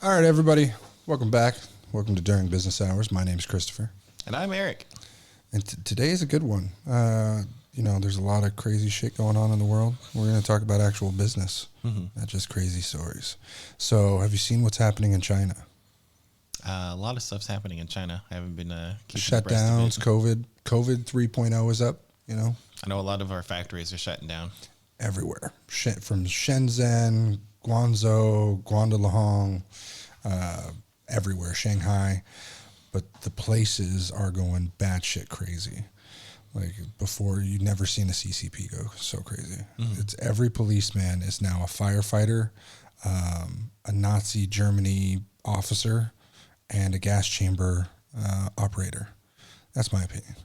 All right, everybody. Welcome back. Welcome to During Business Hours. My name's Christopher. And I'm Eric. And today is a good one. There's a lot of crazy shit going on in the world. We're going to talk about actual business, not just crazy stories. So have you seen what's happening in China? A lot of stuff's happening in China. I haven't been keeping abreast of Shutdowns, it. COVID 3.0 is up, I know a lot of our factories are shutting down. everywhere. From Shenzhen, Guangzhou, Guangdong, everywhere, Shanghai. But the places are going batshit crazy. Like before, you'd never seen a CCP go so crazy. It's every policeman is now a firefighter, a Nazi Germany officer, and a gas chamber operator. That's my opinion.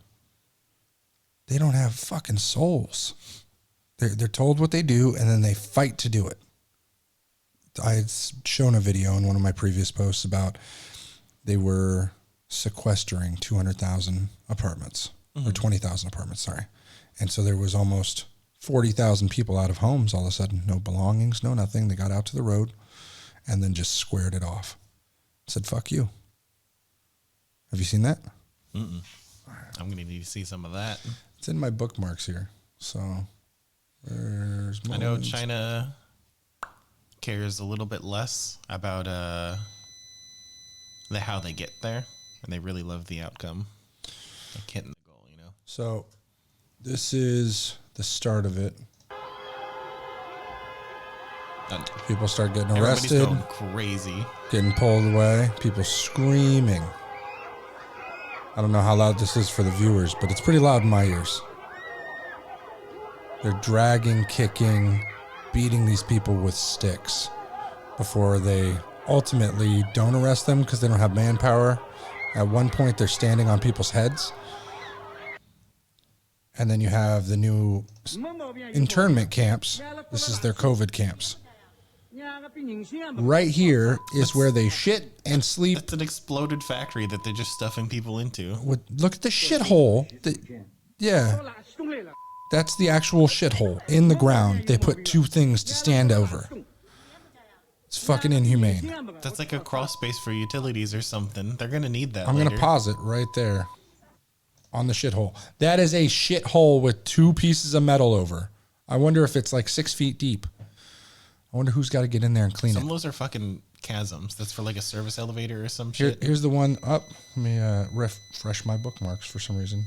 They don't have fucking souls. They're told what they do, and then they fight to do it. I had shown a video in one of my previous posts about they were sequestering 200,000 apartments, or 20,000 apartments, sorry. And so there was almost 40,000 people out of homes all of a sudden. No belongings, no nothing. They got out to the road and then just squared it off. Said, fuck you. Have you seen that? I'm going to need to see some of that. It's in my bookmarks here. So there's I know China cares a little bit less about how they get there, and they really love the outcome, like hitting the goal, So this is the start of it. And People start getting everybody's arrested, going crazy. getting pulled away, people screaming. I don't know how loud this is for the viewers, but it's pretty loud in my ears. They're dragging, kicking, beating these people with sticks before they ultimately don't arrest them because they don't have manpower. At one point, they're standing on people's heads. And then you have the new internment camps. This is their COVID camps. Right here is where they shit and sleep. It's an exploded factory that they're just stuffing people into. Look at the shithole. Yeah. That's the actual shithole in the ground. They put two things to stand over. It's fucking inhumane. That's like a crawl space for utilities or something. They're going to need that I'm going to pause it right there on the shithole. That is a shithole with two pieces of metal over. I wonder if it's like 6 feet deep. I wonder who's got to get in there and clean Some it. of those are fucking chasms. That's for like a service elevator or some shit. Here's the one up. Let me refresh my bookmarks for some reason.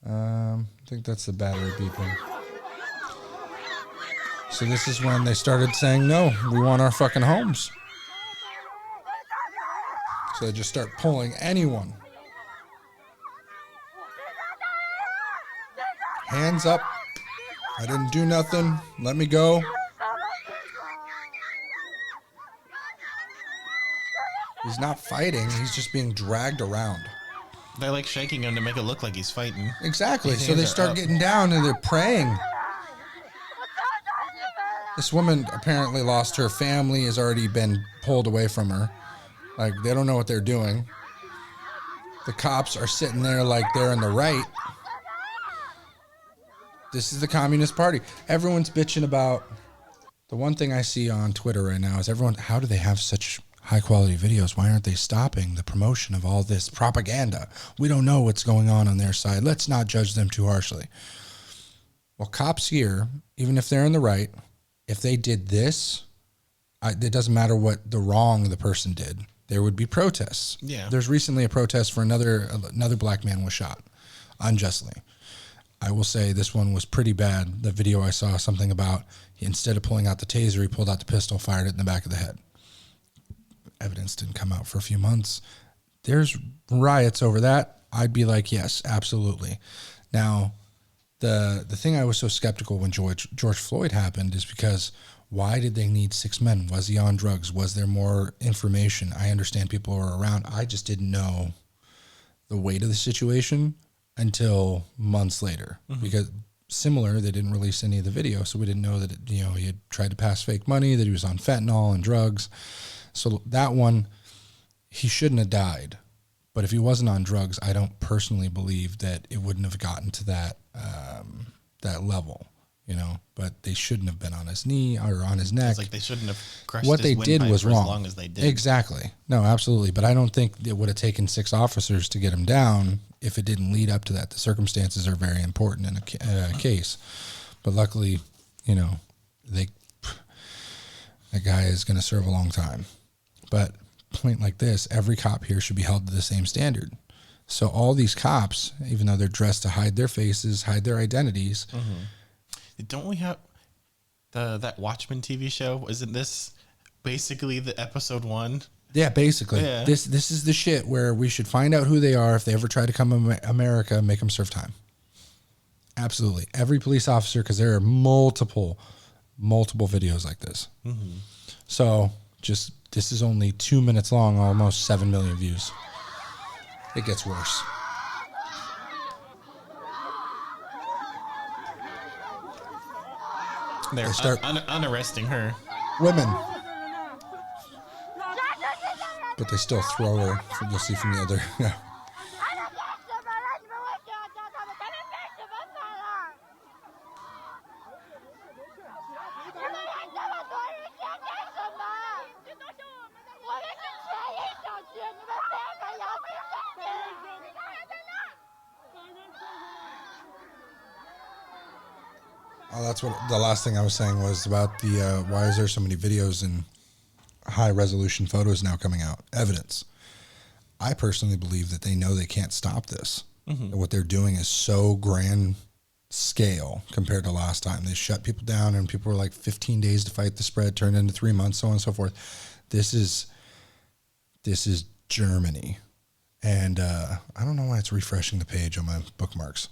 I think that's the battery beeping. So this is when they started saying, no, we want our fucking homes. So they just start pulling anyone. Hands up. I didn't do nothing. Let me go. He's not fighting. He's just being dragged around. They're like shaking him to make it look like he's fighting. Exactly. His So they hands are start up. getting down and they're praying. This woman apparently lost her family, has already been pulled away from her. Like, they don't know what they're doing. The cops are sitting there like they're in the right. This is the Communist Party. Everyone's bitching about... The one thing I see on Twitter right now is everyone, how do they have such high quality videos? Why aren't they stopping the promotion of all this propaganda? We don't know what's going on their side. Let's not judge them too harshly. Well, cops here, even if they're in the right, if they did this, it doesn't matter what the wrong the person did. There would be protests. Yeah. There's recently a protest for another black man was shot unjustly. I will say this one was pretty bad. The video I saw something about, instead of pulling out the taser, he pulled out the pistol, fired it in the back of the head. Evidence didn't come out for a few months. There's riots over that. I'd be like, yes, absolutely. Now, the thing I was so skeptical when George Floyd happened is because why did they need 6 men? Was he on drugs? Was there more information? I understand people were around. I just didn't know the weight of the situation until months later, because similar, they didn't release any of the video, so we didn't know that he had tried to pass fake money, that he was on fentanyl and drugs. So that one, he shouldn't have died. But if he wasn't on drugs, I don't personally believe that it wouldn't have gotten to that level. but they shouldn't have been on his knee or on his neck. It's like they shouldn't have crushed What his they did windpipe was for wrong. as long as they did. Exactly. No, absolutely. But I don't think it would have taken 6 officers to get him down if it didn't lead up to that. The circumstances are very important in a case. But luckily, that guy is going to serve a long time. But point like this, every cop here should be held to the same standard. So all these cops, even though they're dressed to hide their faces, hide their identities. Mm-hmm. Don't we have that Watchmen TV show? Isn't this basically the episode 1? Yeah, basically. Yeah. This is the shit where we should find out who they are. If they ever try to come to America, make them serve time. Absolutely. Every police officer, because there are multiple videos like this. Mm-hmm. So this is only 2 minutes long, almost 7 million views. It gets worse. They're unarresting her. Women. But they still throw her. You'll see from the other. Yeah. Oh, that's what the last thing I was saying was about the why is there so many videos and high resolution photos now coming out? Evidence. I personally believe that they know they can't stop this. Mm-hmm. That what they're doing is so grand scale compared to last time. They shut people down and people were like 15 days to fight the spread, turned into 3 months, so on and so forth. This is Germany. And I don't know why it's refreshing the page on my bookmarks.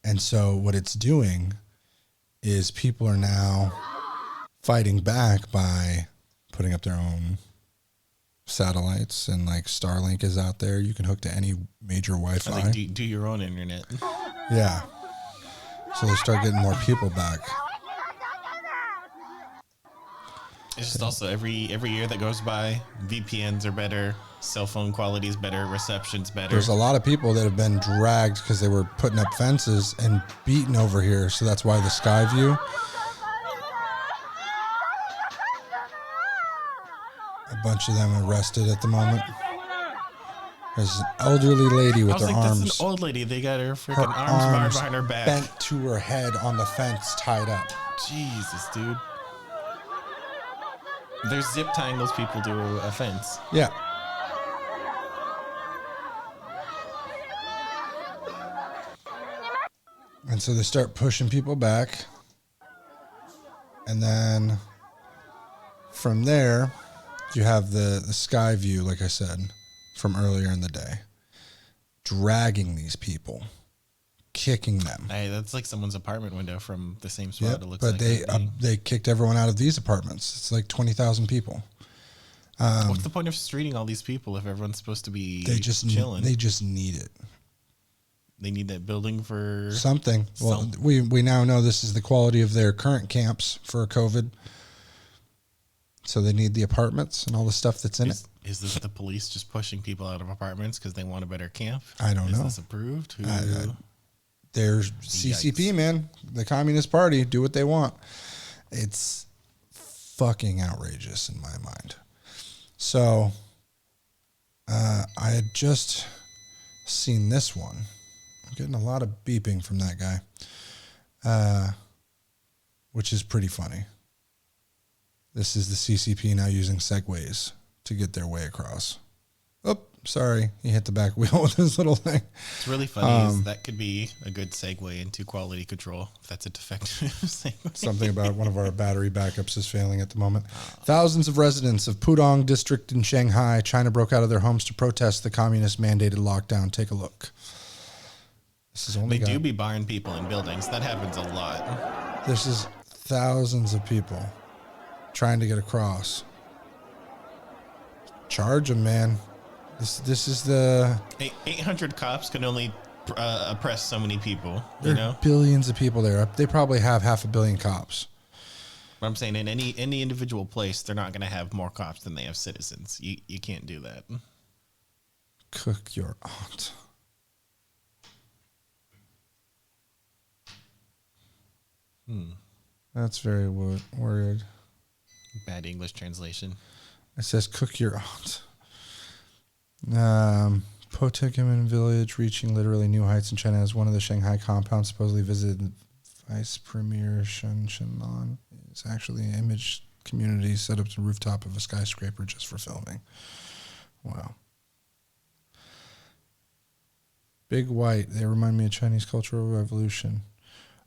And so what it's doing is people are now fighting back by putting up their own satellites, and like Starlink is out there. You can hook to any major Wi-Fi. Like do your own internet. Yeah. So they start getting more people back. It's just also every year that goes by, VPNs are better, cell phone quality is better, reception's better. There's a lot of people that have been dragged because they were putting up fences and beaten over here. So that's why the sky view. A bunch of them arrested at the moment. There's an elderly lady with her arms. That's an old lady. They got her freaking arms behind her back, bent to her head on the fence, tied up. Jesus, dude. They're zip tying those people to a fence. Yeah. And so they start pushing people back. And then from there, you have the sky view, like I said, from earlier in the day. Dragging these people. Kicking them. Hey, that's like someone's apartment window from the same spot. Yep, It looks but like they kicked everyone out of these apartments. It's like 20,000 people. What's the point of streeting all these people if everyone's supposed to be chilling? They just need it. They need that building for something. Well, we now know this is the quality of their current camps for COVID. So they need the apartments and all the stuff that's in it. Is this the police just pushing people out of apartments because they want a better camp? I don't know. Is this approved? There's CCP, Yikes. Man. The Communist Party. Do what they want. It's fucking outrageous in my mind. So I had just seen this one. I'm getting a lot of beeping from that guy, which is pretty funny. This is the CCP now using segways to get their way across. Oh, sorry. He hit the back wheel with his little thing. It's really funny. That could be a good segue into quality control if that's a defective segue. Something about one of our battery backups is failing at the moment. Thousands of residents of Pudong district in Shanghai, China broke out of their homes to protest the communist mandated lockdown. Take a look. This is only they do be barring people in buildings. That happens a lot. This is thousands of people trying to get across. Charge them, man. This is the 800 cops can only oppress so many people. There are billions of people there. They probably have 500 million cops. But I'm saying in any individual place, they're not going to have more cops than they have citizens. You can't do that. Cook your aunt. That's very weird. Bad English translation. It says cook your Potegamen village reaching literally new heights in China as one of the Shanghai compounds supposedly visited Vice Premier Shen Shenlan. It's actually an image community set up to the rooftop of a skyscraper just for filming. Wow. Big White. They remind me of Chinese Cultural Revolution.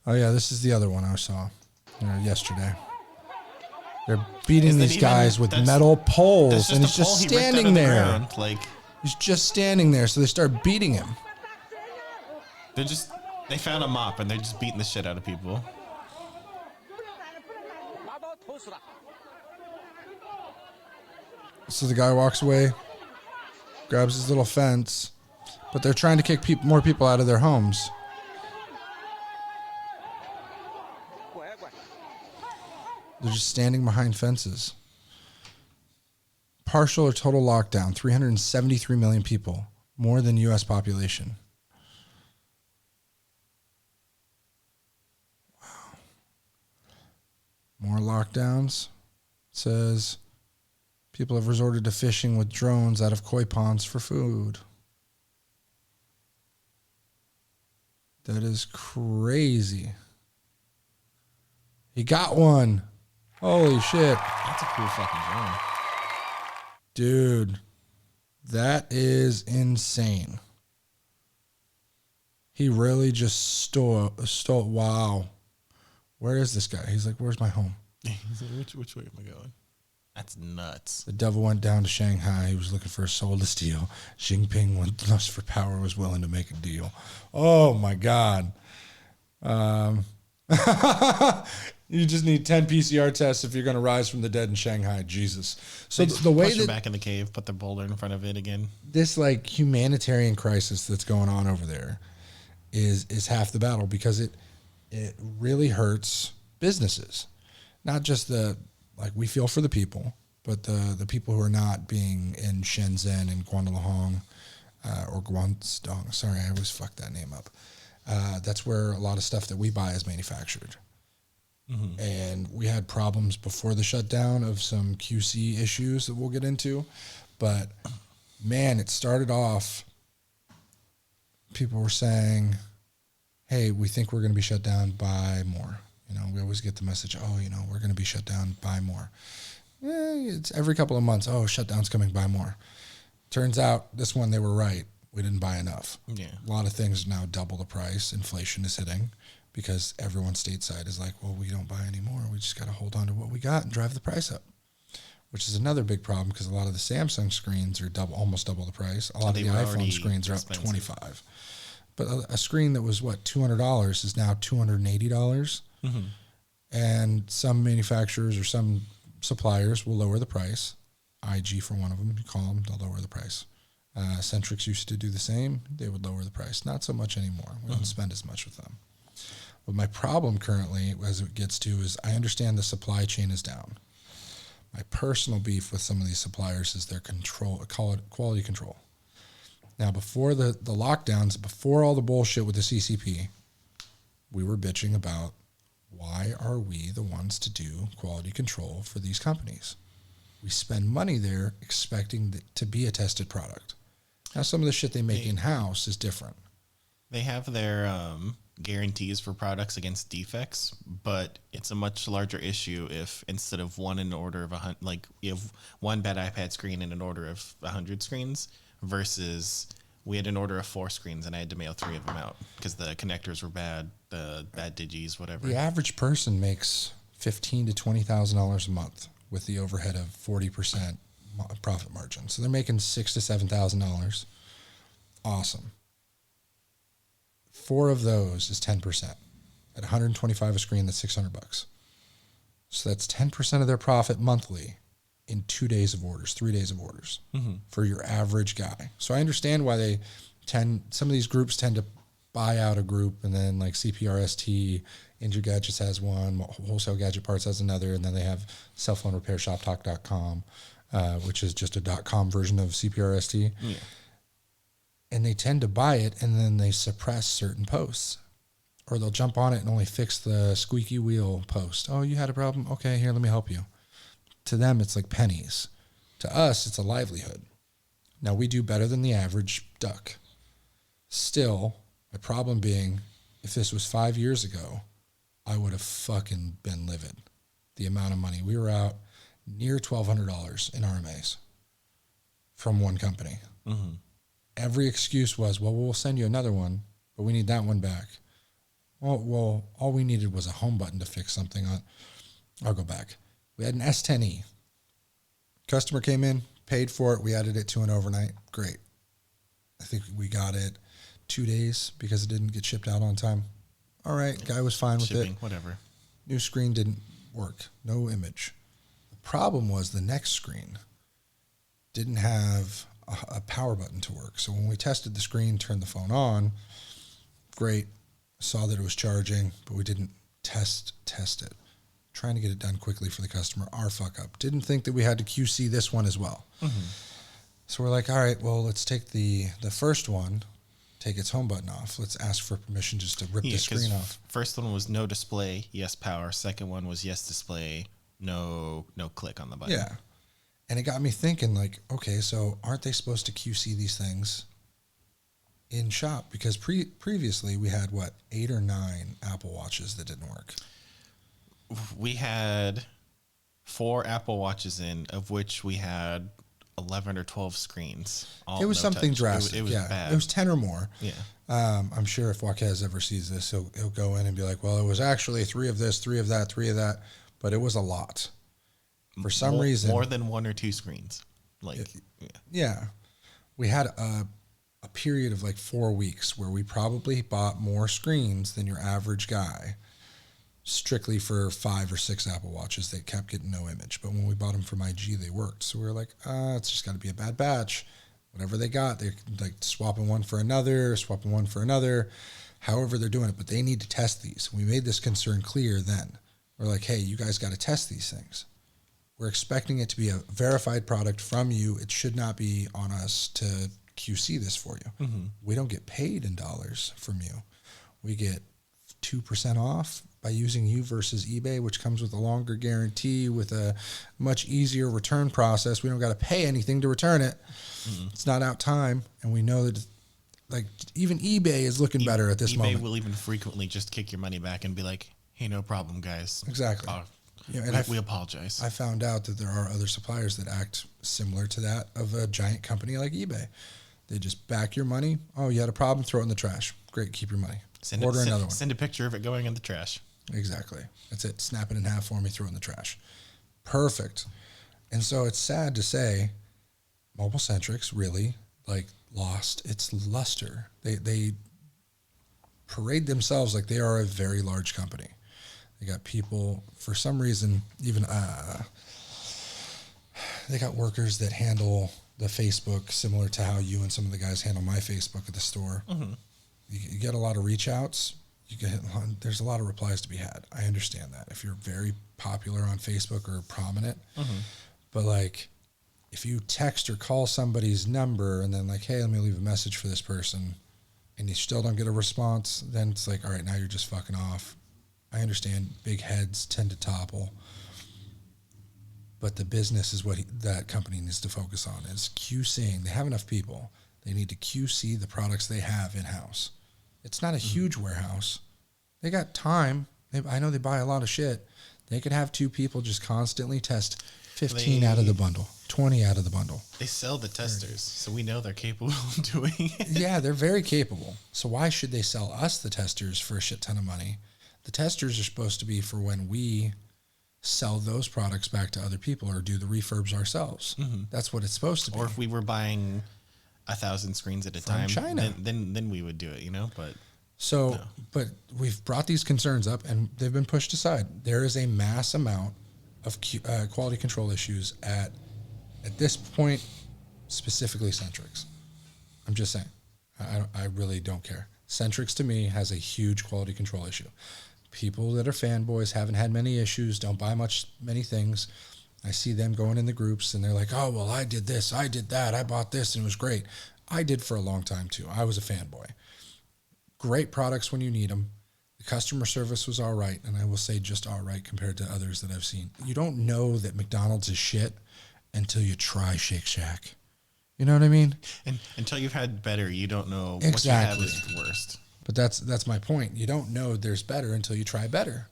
Oh, yeah, this is the other one I saw yesterday. They're beating these guys with metal poles, and he's just standing there. He's just standing there, so they start beating him. They found a mop, and they're just beating the shit out of people. So the guy walks away, grabs his little fence, but they're trying to kick more people out of their homes. They're just standing behind fences. Partial or total lockdown, 373 million people, more than U.S. population. Wow. More lockdowns. It says people have resorted to fishing with drones out of koi ponds for food. That is crazy. He got one. Holy shit. That's a cool fucking drone. Dude, that is insane. He really just stole. Wow. Where is this guy? He's like, where's my home? He's like, which way am I going? That's nuts. The devil went down to Shanghai. He was looking for a soul to steal. Xi Jinping, with lust for power, was willing to make a deal. Oh, my God. You just need 10 PCR tests if you're going to rise from the dead in Shanghai. Jesus. So the way push that him back in the cave, put the boulder in front of it again. This like humanitarian crisis that's going on over there is half the battle, because it really hurts businesses. Not just we feel for the people, but the people who are not being in Shenzhen and Guangdong or Guangdong. Sorry, I always fuck that name up. That's where a lot of stuff that we buy is manufactured. Mm-hmm. And we had problems before the shutdown of some QC issues that we'll get into. But, man, it started off, people were saying, hey, we think we're going to be shut down, buy more. We always get the message, we're going to be shut down, buy more. It's every couple of months, shutdown's coming, buy more. Turns out this one, they were right. We didn't buy enough. Yeah. A lot of things now double the price. Inflation is hitting because everyone stateside is like, well, we don't buy anymore. We just got to hold on to what we got and drive the price up, which is another big problem because a lot of the Samsung screens are almost double the price. A lot of the iPhone screens are up $25. But a screen that was, $200 is now $280. Mm-hmm. And some manufacturers or some suppliers will lower the price. IG for one of them, you call them, they'll lower the price. Centrix used to do the same. They would lower the price. Not so much anymore. We don't spend as much with them. But my problem currently, as it gets to, is I understand the supply chain is down. My personal beef with some of these suppliers is their quality control. Now, before the lockdowns, before all the bullshit with the CCP, we were bitching about why are we the ones to do quality control for these companies? We spend money there expecting to be a tested product. Now, some of the shit they make in-house is different. They have their guarantees for products against defects, but it's a much larger issue if instead of one in order of you have one bad iPad screen in an order of 100 screens versus we had an order of 4 screens and I had to mail 3 of them out because the connectors were bad, the bad digis, whatever. The average person makes $15,000 to $20,000 a month with the overhead of 40% profit margin. So they're making $6,000 to $7,000. Awesome. 4 of those is 10%. At $125 a screen, that's $600. So that's 10% of their profit monthly in 2 days of orders, 3 days of orders for your average guy. So I understand why some of these groups tend to buy out a group, and then like CPRST, Injured Gadgets has one, Wholesale Gadget Parts has another, and then they have cellphone-repair-shop-talk.com, which is just a .com version of CPRST. Yeah. And they tend to buy it, and then they suppress certain posts. or they'll jump on it and only fix the squeaky wheel post. Oh, you had a problem? Okay, here, let me help you. To them, it's like pennies. To us, it's a livelihood. Now, we do better than the average duck. Still, my problem being, if this was 5 years ago, I would have fucking been livid. The amount of money. We were out near $1,200 in RMAs from one company. Mm-hmm. Every excuse was, well, we'll send you another one, but we need that one back. Well, all we needed was a home button to fix something on. I'll go back. We had an S10e. Customer came in, paid for it. We added it to an overnight. Great. I think we got it 2 days because it didn't get shipped out on time. All right. Guy was fine with Shipping, it. whatever. New screen didn't work. No image. The problem was the next screen didn't have a power button to work. So when we tested the screen, turned the phone on, great. Saw that it was charging, but we didn't test it. Trying to get it done quickly for the customer. Our fuck up. Didn't think that we had to QC this one as well. Mm-hmm. So we're like, all right, well, let's take the first one, take its home button off. Let's ask for permission just to rip the screen off. First one was no display, yes power. Second one was yes display, no click on the button. Yeah. And it got me thinking, like, okay, so aren't they supposed to QC these things in shop? Because previously we had, 8 or 9 Apple Watches that didn't work. We had 4 Apple Watches in, of which we had 11 or 12 screens. It was something touch. drastic. It was yeah, bad. It was 10 or more. Yeah. I'm sure if Joaquez ever sees this, he'll go in and be like, well, it was actually 3 of this, 3 of that, 3 of that. But it was a lot. For some reason. More than 1 or 2 screens. Yeah. We had a period of 4 weeks where we probably bought more screens than your average guy, strictly for 5 or 6 Apple Watches. They kept getting no image. But when we bought them from IG, they worked. So we were like, it's just got to be a bad batch. Whatever they got, they're swapping one for another, however they're doing it. But they need to test these. We made this concern clear then. We're like, hey, you guys got to test these things. We're expecting it to be a verified product from you. It should not be on us to QC this for you. Mm-hmm. We don't get paid in dollars from you. We get 2% off by using you versus eBay, which comes with a longer guarantee with a much easier return process. We don't got to pay anything to return it. Mm-hmm. It's not out time. And we know that even eBay is looking better at this moment. eBay will even frequently just kick your money back and be like, hey, no problem, guys. Exactly. We apologize. I found out that there are other suppliers that act similar to that of a giant company like eBay. They just back your money. Oh, you had a problem? Throw it in the trash. Great, keep your money. Order another one. Send a picture of it going in the trash. Exactly. That's it. Snap it in half for me, throw it in the trash. Perfect. And so it's sad to say Mobile Centrics really lost its luster. They parade themselves like they are a very large company. They got people, for some reason, even they got workers that handle the Facebook similar to how you and some of the guys handle my Facebook at the store. Mm-hmm. You get a lot of reach outs. There's a lot of replies to be had. I understand that if you're very popular on Facebook or prominent, mm-hmm. but if you text or call somebody's number and then hey, let me leave a message for this person, and you still don't get a response, then it's all right, now you're just fucking off. I understand big heads tend to topple, but the business is what that company needs to focus on is QCing. They have enough people. They need to QC the products they have in-house. It's not a huge warehouse. They got time. I know they buy a lot of shit. They could have 2 people just constantly test 15 out of the bundle, 20 out of the bundle. They sell the testers, so we know they're capable of doing it. Yeah, they're very capable. So why should they sell us the testers for a shit ton of money? The testers are supposed to be for when we sell those products back to other people or do the refurbs ourselves. Mm-hmm. That's what it's supposed to be. Or if we were buying 1,000 screens at a from time, China, then we would do it, But but we've brought these concerns up and they've been pushed aside. There is a mass amount of quality control issues at this point, specifically Centrix. I'm just saying, I really don't care. Centrix to me has a huge quality control issue. People that are fanboys haven't had many issues, don't buy many things. I see them going in the groups and they're like, oh, well, I did this, I did that, I bought this and it was great. I did for a long time too. I was a fanboy. Great products when you need them. The customer service was all right, and I will say just all right compared to others that I've seen. You don't know that McDonald's is shit until you try Shake Shack. You know what I mean? And until you've had better, you don't know Exactly. what you have is worst. But that's my point. You don't know there's better until you try better.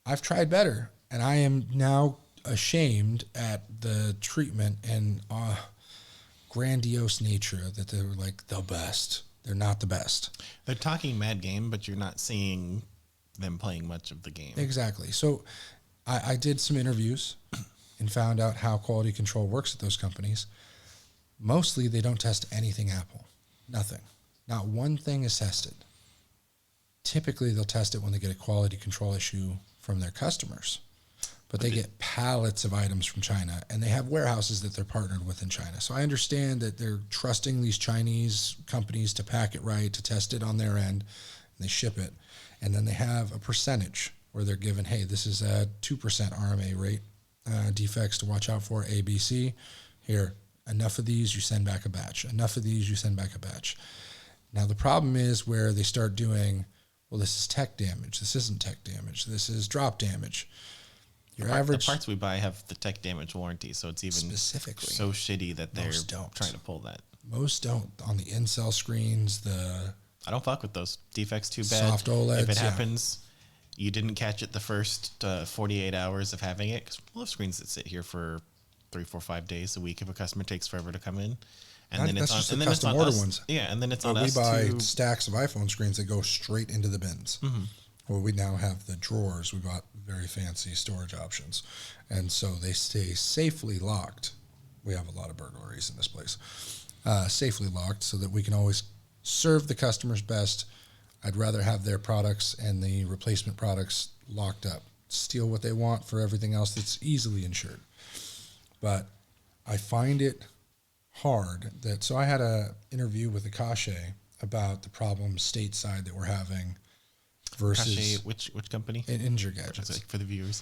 I've tried better, and I am now ashamed at the treatment and grandiose nature that they're like the best. They're not the best. They're talking mad game, but you're not seeing them playing much of the game. Exactly. So I did some interviews and found out how quality control works at those companies. Mostly they don't test anything Apple. Nothing. Not one thing is tested. Typically they'll test it when they get a quality control issue from their customers. But they get pallets of items from China, and they have warehouses that they're partnered with in China. So I understand that they're trusting these Chinese companies to pack it right, to test it on their end, and they ship it. And then they have a percentage where they're given, hey, this is a 2% RMA rate, defects to watch out for, A, B, C. Here, enough of these, you send back a batch. Enough of these, you send back a batch. Now, the problem is where they start doing, well, this is tech damage. This isn't tech damage. This is drop damage. Your average the parts we buy have the tech damage warranty, so it's even specifically so shitty that they're most don't. trying to pull that. Most don't. On the in-cell screens, I don't fuck with those defects too bad. Soft OLEDs, if it yeah. happens, you didn't catch it the first 48 hours of having it. Because we'll have screens that sit here for 3, 4, 5 days a week if a customer takes forever to come in. And then that's it's on, just and the then it's custom on order us. ones. Yeah, and then it's on we us buy to stacks of iPhone screens that go straight into the bins. Mm-hmm. Well, we now have the drawers. We bought very fancy storage options. And so they stay safely locked. We have a lot of burglaries in this place. Safely locked so that we can always serve the customers best. I'd rather have their products and the replacement products locked up. Steal what they want for everything else that's easily insured. But I find it hard that, so I had a interview with Akashi about the problems stateside that we're having versus Akashi, which company? in Injure Gadgets. Like for the viewers.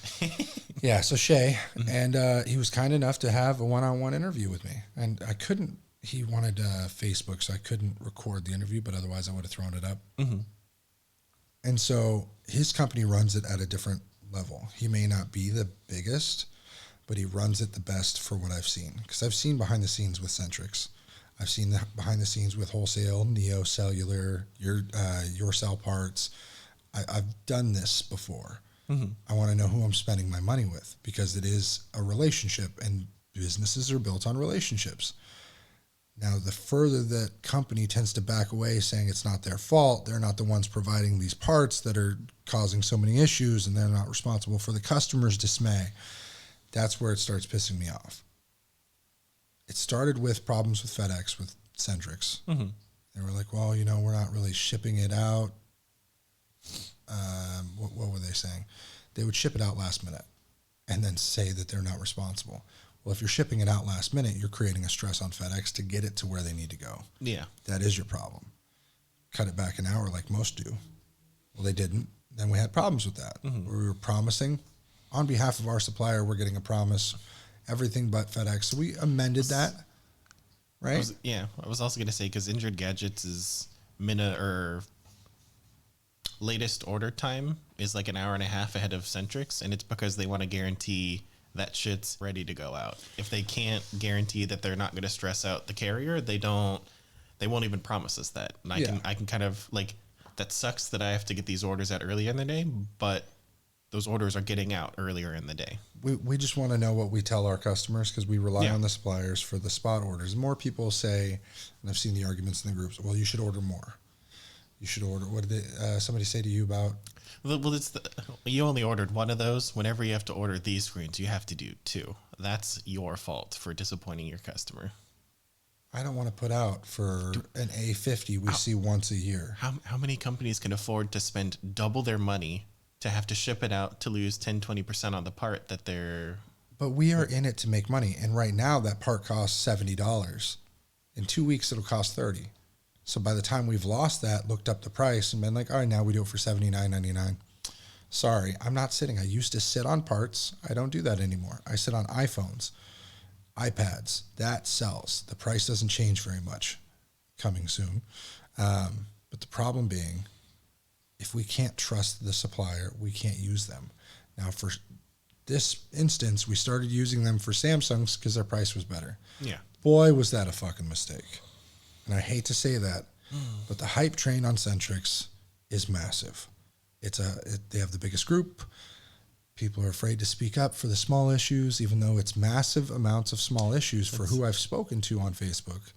Yeah, so Shay, and he was kind enough to have a one-on-one interview with me, and I couldn't. He wanted Facebook, so I couldn't record the interview, but otherwise I would have thrown it up. Mm-hmm. And so his company runs it at a different level. He may not be the biggest, but he runs it the best for what I've seen. Because I've seen behind the scenes with Centrix. I've seen the behind the scenes with Wholesale, Neo Cellular, your cell parts. I've done this before. Mm-hmm. I want to know who I'm spending my money with because it is a relationship, and businesses are built on relationships. Now, the further that company tends to back away saying it's not their fault, they're not the ones providing these parts that are causing so many issues, and they're not responsible for the customer's dismay, that's where it starts pissing me off. It started with problems with FedEx, with Centrix. Mm-hmm. They were like, well, we're not really shipping it out. What were they saying? They would ship it out last minute and then say that they're not responsible. Well, if you're shipping it out last minute, you're creating a stress on FedEx to get it to where they need to go. Yeah. That is your problem. Cut it back an hour like most do. Well, they didn't. Then we had problems with that. Mm-hmm. We were promising on behalf of our supplier, we're getting a promise, everything but FedEx. So we amended that, right? I was also going to say, because Injured Gadgets is latest order time is like an hour and a half ahead of Centrix, and it's because they want to guarantee that shit's ready to go out. If they can't guarantee that they're not going to stress out the carrier, they won't even promise us that. And I can kind of like, that sucks that I have to get these orders out earlier in the day, but those orders are getting out earlier in the day. We just want to know what we tell our customers because we rely Yeah. on the suppliers for the spot orders. More people say, and I've seen the arguments in the groups, well, you should order more. You should order. What did somebody say to you about? Well, you only ordered one of those. Whenever you have to order these screens, you have to do 2. That's your fault for disappointing your customer. I don't want to put out for an A50 we see once a year. How many companies can afford to spend double their money to have to ship it out to lose 10-20% on the part that they're... But we are in it to make money. And right now that part costs $70. In 2 weeks, it'll cost $30. So by the time we've lost that, looked up the price and been like, all right, now we do it for $79.99. Sorry, I'm not sitting. I used to sit on parts. I don't do that anymore. I sit on iPhones, iPads. That sells. The price doesn't change very much. Coming soon. But the problem being if we can't trust the supplier, we can't use them. Now, for this instance, we started using them for Samsungs because their price was better. Yeah. Boy, was that a fucking mistake. And I hate to say that, but the hype train on Centrix is massive. They have the biggest group. People are afraid to speak up for the small issues, even though it's massive amounts of small issues for who I've spoken to on Facebook,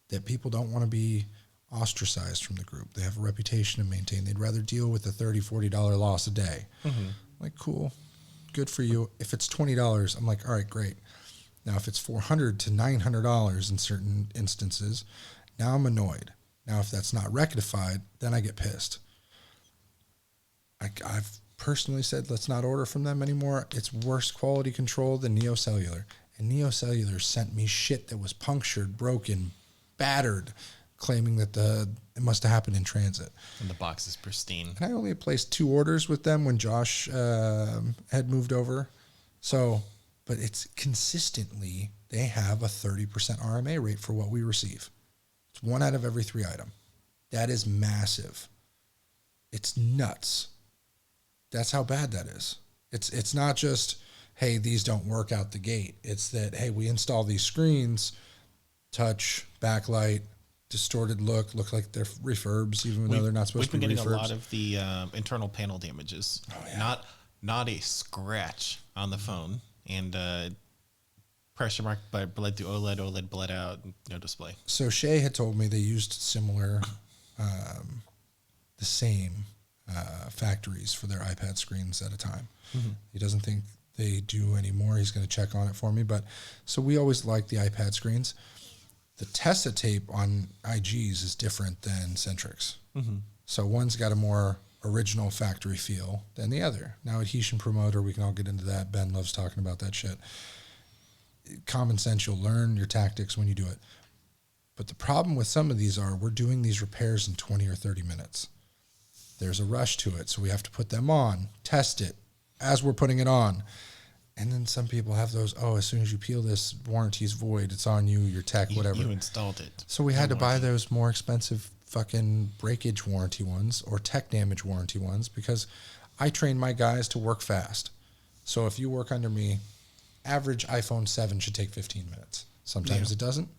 that people don't want to be ostracized from the group. They have a reputation to maintain. They'd rather deal with a $30, $40 loss a day. Mm-hmm. Like, cool, good for you. If it's $20, I'm like, all right, great. Now, if it's $400 to $900 in certain instances, now I'm annoyed. Now, if that's not rectified, then I get pissed. I've personally said, let's not order from them anymore. It's worse quality control than NeoCellular. And NeoCellular sent me shit that was punctured, broken, battered, claiming that it must have happened in transit. And the box is pristine. And I only placed 2 orders with them when Josh had moved over. So, but it's consistently, they have a 30% RMA rate for what we receive. It's 1 out of every 3 item. That is massive. It's nuts. That's how bad that is. It's not just, hey, these don't work out the gate. It's that, hey, we install these screens, touch, backlight, distorted look like they're refurbs, even though they're not supposed to be refurbs. We've been getting a lot of the internal panel damages. Oh, yeah. Not a scratch on the phone. And pressure mark bled through OLED bled out, no display. So Shay had told me they used similar, the same factories for their iPad screens at a time. Mm-hmm. He doesn't think they do anymore. He's going to check on it for me. But so we always like the iPad screens. The Tessa tape on IGs is different than Centrix. Mm-hmm. So one's got a more original factory feel than the other. Now, adhesion promoter, we can all get into that. Ben loves talking about that shit. Common sense, you'll learn your tactics when you do it. But the problem with some of these are we're doing these repairs in 20 or 30 minutes. There's a rush to it, so we have to put them on, test it as we're putting it on. And then some people have those, as soon as you peel this, warranty's void, it's on you, your tech, whatever. You installed it. So we had to buy those more expensive fucking breakage warranty ones or tech damage warranty ones because I train my guys to work fast. So if you work under me, average iPhone 7 should take 15 minutes. Sometimes it doesn't.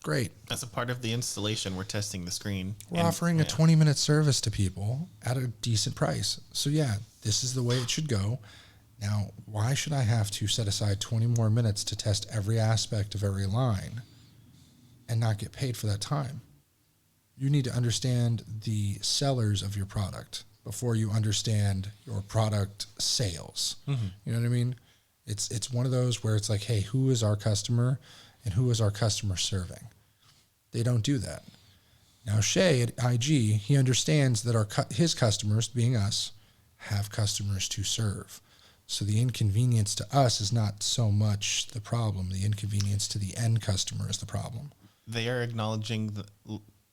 Great. As a part of the installation, we're testing the screen. We're offering a 20-minute service to people at a decent price. So yeah, this is the way it should go. Now, why should I have to set aside 20 more minutes to test every aspect of every line and not get paid for that time? You need to understand the sellers of your product before you understand your product sales. Mm-hmm. You know what I mean? It's one of those where it's like, hey, who is our customer and who is our customer serving? They don't do that. Now, Shay at IG, he understands that his customers, being us, have customers to serve. So the inconvenience to us is not so much the problem. The inconvenience to the end customer is the problem. They are acknowledging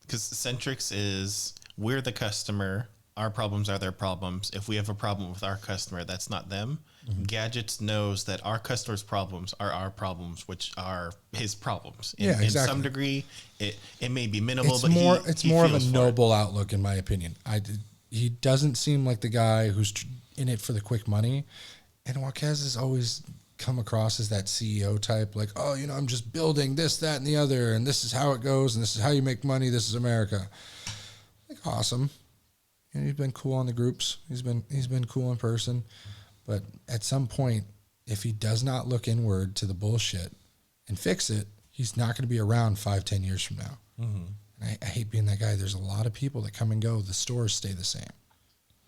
because Centrix is, we're the customer, our problems are their problems. If we have a problem with our customer, that's not them. Mm-hmm. Gadgets knows that our customer's problems are our problems, which are his problems. Exactly. In some degree, it may be minimal, it's more of a noble outlook, in my opinion. He doesn't seem like the guy who's in it for the quick money. And Joaquez has always come across as that CEO type, like, I'm just building this, that, and the other, and this is how it goes, and this is how you make money. This is America. Like, awesome. And he's been cool on the groups. He's been cool in person. But at some point, if he does not look inward to the bullshit and fix it, he's not going to be around 5-10 years from now. Mm-hmm. And I hate being that guy. There's a lot of people that come and go. The stores stay the same.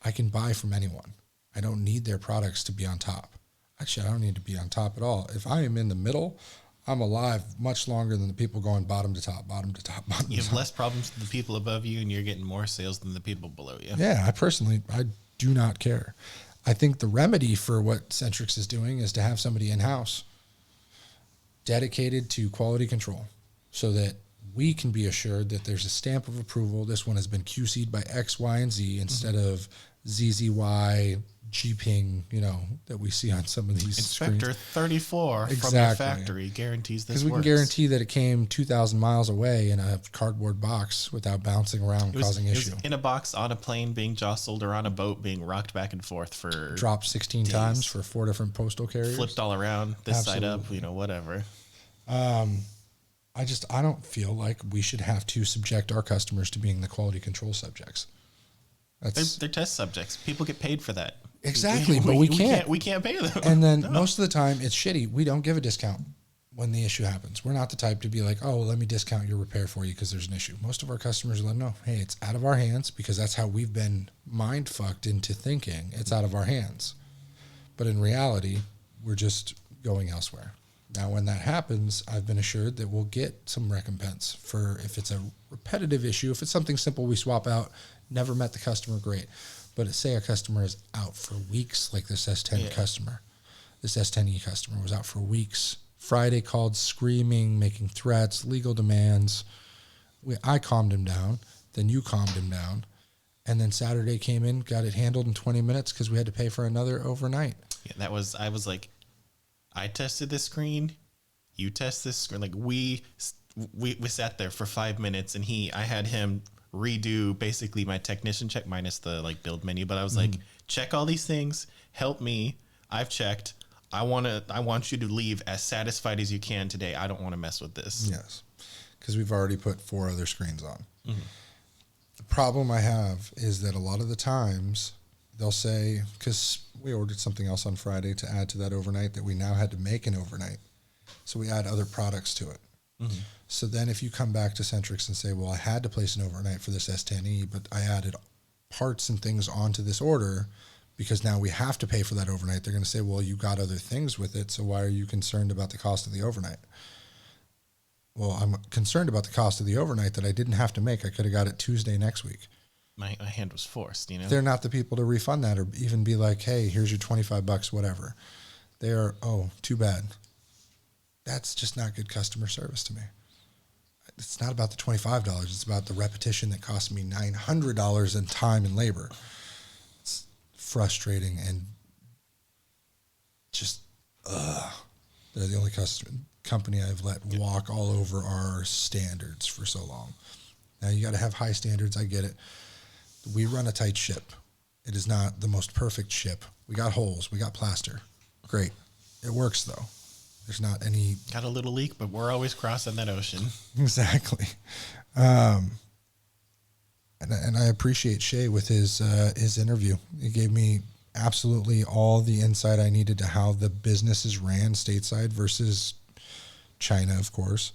I can buy from anyone. I don't need their products to be on top. Actually, I don't need to be on top at all. If I am in the middle, I'm alive much longer than the people going bottom to top, bottom to top, bottom to top. You have less problems with the people above you, and you're getting more sales than the people below you. Yeah, I do not care. I think the remedy for what Centrix is doing is to have somebody in-house dedicated to quality control so that we can be assured that there's a stamp of approval. This one has been QC'd by X, Y, and Z instead of ZZY, G-Ping, that we see on some of these Inspector screens. 34 from the Exactly. factory guarantees this Because we works. can guarantee that it came 2,000 miles away in a cardboard box without bouncing around, causing It issue. was in a box, on a plane being jostled, or on a boat being rocked back and forth for Dropped 16 times for 4 different postal carriers. flipped all around, this side up, Absolutely. whatever. I don't feel like we should have to subject our customers to being the quality control subjects. They're test subjects. People get paid for that. Exactly, but we can't. We can't pay them. And then No. most of the time, it's shitty. We don't give a discount when the issue happens. We're not the type to be like, oh, let me discount your repair for you because there's an issue. Most of our customers let them know, hey, it's out of our hands, because that's how we've been mind fucked into thinking it's out of our hands. But in reality, we're just going elsewhere. Now, when that happens, I've been assured that we'll get some recompense for if it's a repetitive issue. If it's something simple we swap out, never met the customer, great. But say a customer is out for weeks, like this S10 customer. This S10e customer was out for weeks. Friday called screaming, making threats, legal demands. I calmed him down. Then you calmed him down. And then Saturday came in, got it handled in 20 minutes because we had to pay for another overnight. Yeah, I was like, I tested this screen, you test this screen. Like we sat there for 5 minutes, and I had him redo basically my technician check minus the like build menu. But I was like, check all these things, help me. I've checked. I want you to leave as satisfied as you can today. I don't want to mess with this. Yes, because we've already put 4 other screens on. The problem I have is that a lot of the times they'll say, because we ordered something else on Friday to add to that overnight that we now had to make an overnight. So we add other products to it. So then if you come back to Centrix and say, well, I had to place an overnight for this S10e, but I added parts and things onto this order because now we have to pay for that overnight. They're going to say, well, you got other things with it, so why are you concerned about the cost of the overnight? Well, I'm concerned about the cost of the overnight that I didn't have to make. I could have got it Tuesday next week. My hand was forced, They're not the people to refund that or even be like, hey, here's your $25, whatever. They are, oh, too bad. That's just not good customer service to me. It's not about the $25. It's about the repetition that cost me $900 in time and labor. It's frustrating and just, they're the only company I've let walk all over our standards for so long. Now, you got to have high standards. I get it. We run a tight ship. It is not the most perfect ship. We got holes. We got plaster. Great. It works, though. There's not any... Got a little leak, but we're always crossing that ocean. Exactly. And I appreciate Shay with his interview. He gave me absolutely all the insight I needed to how the business is ran stateside versus China, of course.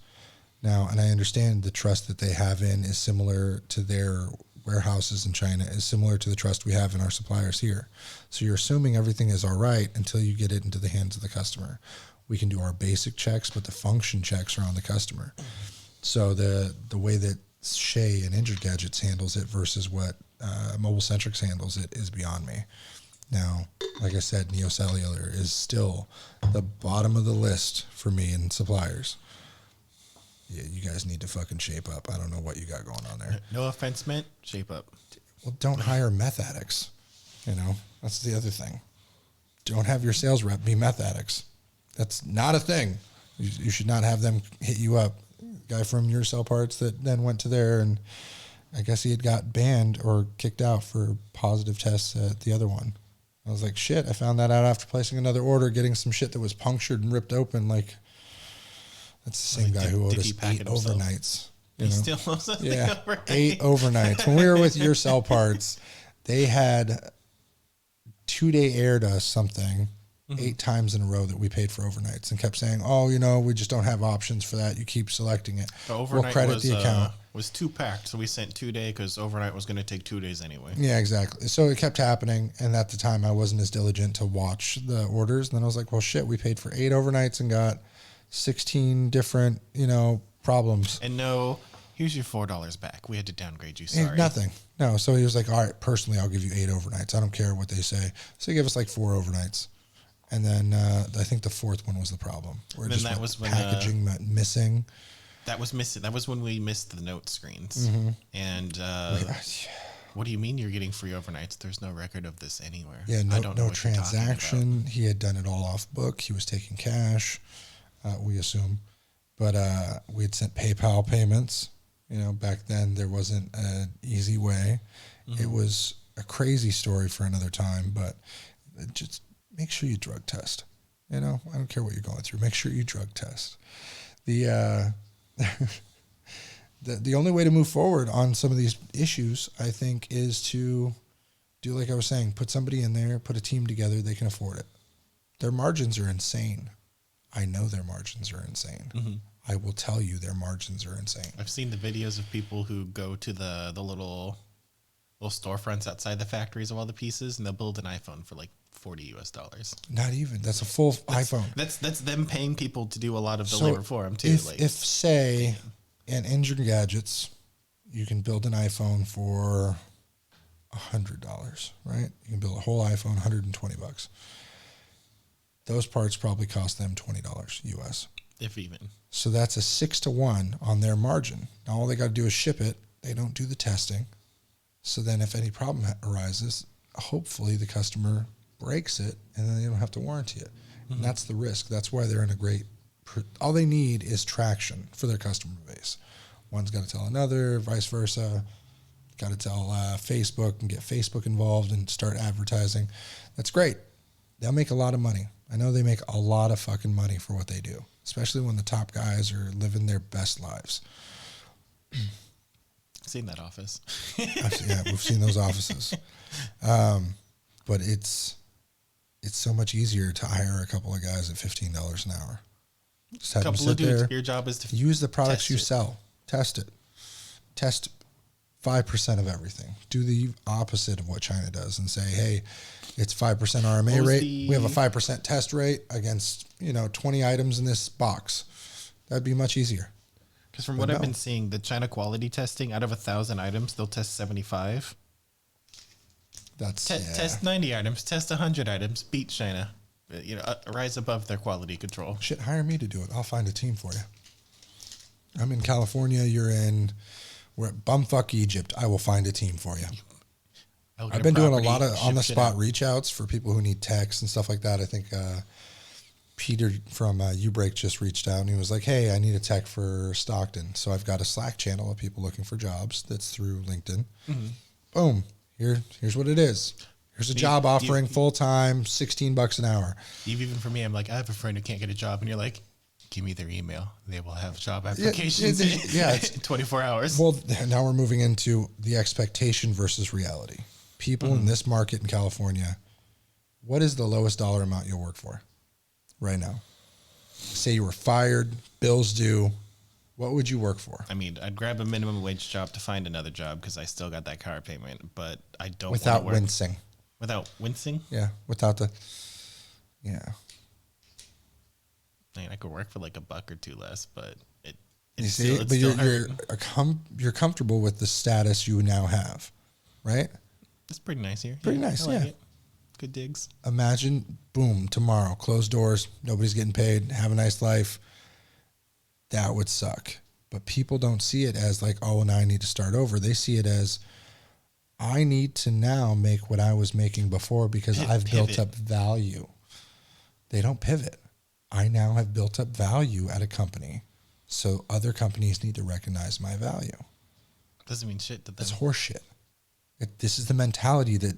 Now, and I understand the trust that they have in is similar to their warehouses in China, is similar to the trust we have in our suppliers here. So you're assuming everything is all right until you get it into the hands of the customer. We can do our basic checks, but the function checks are on the customer. So the way that Shay and Injured Gadgets handles it versus what Mobile Centrics handles it is beyond me. Now, like I said, NeoCellular is still the bottom of the list for me in suppliers. Yeah, you guys need to fucking shape up. I don't know what you got going on there. No offense meant, shape up. Well, don't hire meth addicts. That's the other thing. Don't have your sales rep be meth addicts. That's not a thing. You should not have them hit you up. Guy from Your Cell Parts that then went to there, and I guess he had got banned or kicked out for positive tests at the other one. I was like, shit, I found that out after placing another order, getting some shit that was punctured and ripped open. Like, that's the same guy who owed us 8 overnights. He still owes us Yeah, the overnight. 8 overnights. When we were with Your Cell Parts, they had 2-day aired us something 8 times in a row that we paid for overnights and kept saying, oh, we just don't have options for that. You keep selecting it. The overnight we'll credit the account. Was 2 packed, so we sent 2-day because overnight was going to take 2 days anyway. Yeah, exactly. So it kept happening, and at the time I wasn't as diligent to watch the orders. And then I was like, well, shit, we paid for 8 overnights and got 16 different, problems. And no, here's your $4 back. We had to downgrade you. Sorry. Nothing. No. So he was like, all right, personally, I'll give you 8 overnights. I don't care what they say. So he gave us like 4 overnights. And then I think the 4th one was the problem. Where then that was when packaging went missing. That was missing. That was when we missed the note screens. And What do you mean you're getting free overnights? There's no record of this anywhere. Yeah, I don't know no what you're talking about. transaction. He had done it all off book. He was taking cash, we assume. But we had sent PayPal payments. You know, back then there wasn't an easy way. Mm-hmm. It was a crazy story for another time, but just make sure you drug test. You know, I don't care what you're going through. Make sure you drug test. The the only way to move forward on some of these issues, I think, is to do like I was saying, put somebody in there, put a team together, they can afford it. Their margins are insane. I know their margins are insane. Mm-hmm. I will tell you their margins are insane. I've seen the videos of people who go to the little storefronts outside the factories of all the pieces, and they'll build an iPhone for like $40 US. Not even. That's a full iPhone. That's them paying people to do a lot of the labor for them too. If say, in Engine Gadgets, you can build an iPhone for $100, right? You can build a whole iPhone, $120. Those parts probably cost them $20 US. If even. So that's a 6-to-1 on their margin. Now all they got to do is ship it. They don't do the testing. So then if any problem arises, hopefully the customer breaks it and then they don't have to warranty it. Mm-hmm. And that's the risk. That's why they're in a great, all they need is traction for their customer base. One's got to tell another, vice versa. Got to tell Facebook and get Facebook involved and start advertising. That's great. They'll make a lot of money. I know they make a lot of fucking money for what they do, especially when the top guys are living their best lives. Seen that office. Yeah, we've seen those offices. But it's so much easier to hire a couple of guys at $15 an hour. Just have them sit there. Your job is to use the products you sell. Test it. Test 5% of everything. Do the opposite of what China does and say, hey, it's 5% RMA rate. We have a 5% test rate against 20 items in this box. That'd be much easier. Because from what I've been seeing, the China quality testing, out of 1,000 items, they'll test 75. Test 90 items, test 100 items, beat China. Rise above their quality control. Shit, hire me to do it. I'll find a team for you. I'm in California. We're at bumfuck Egypt. I will find a team for you. I've been doing a lot of on-the-spot reach-outs for people who need techs and stuff like that. I think Peter from Ubreak just reached out and he was like, hey, I need a tech for Stockton. So I've got a Slack channel of people looking for jobs that's through LinkedIn. Mm-hmm. Boom. Here's what it is. Here's a job offering full-time, $16 an hour. Even for me, I'm like, I have a friend who can't get a job. And you're like, give me their email. They will have job applications in 24 hours. Well, now we're moving into the expectation versus reality. People in this market in California, what is the lowest dollar amount you'll work for right now? Say you were fired, bills due. What would you work for? I mean, I'd grab a minimum wage job to find another job because I still got that car payment, but I don't without wincing. Without wincing? Yeah, without the, yeah. I mean, I could work for like $1 or $2 less, but you see, but you're comfortable with the status you now have, right? It's pretty nice here. Pretty nice, yeah. Good digs. Imagine, boom, tomorrow, closed doors, nobody's getting paid, have a nice life. That would suck. But people don't see it as like, oh, now I need to start over. They see it as, I need to now make what I was making before because I've built up value. They don't pivot. I now have built up value at a company, so other companies need to recognize my value. Doesn't mean shit to them. That's horseshit. This is the mentality that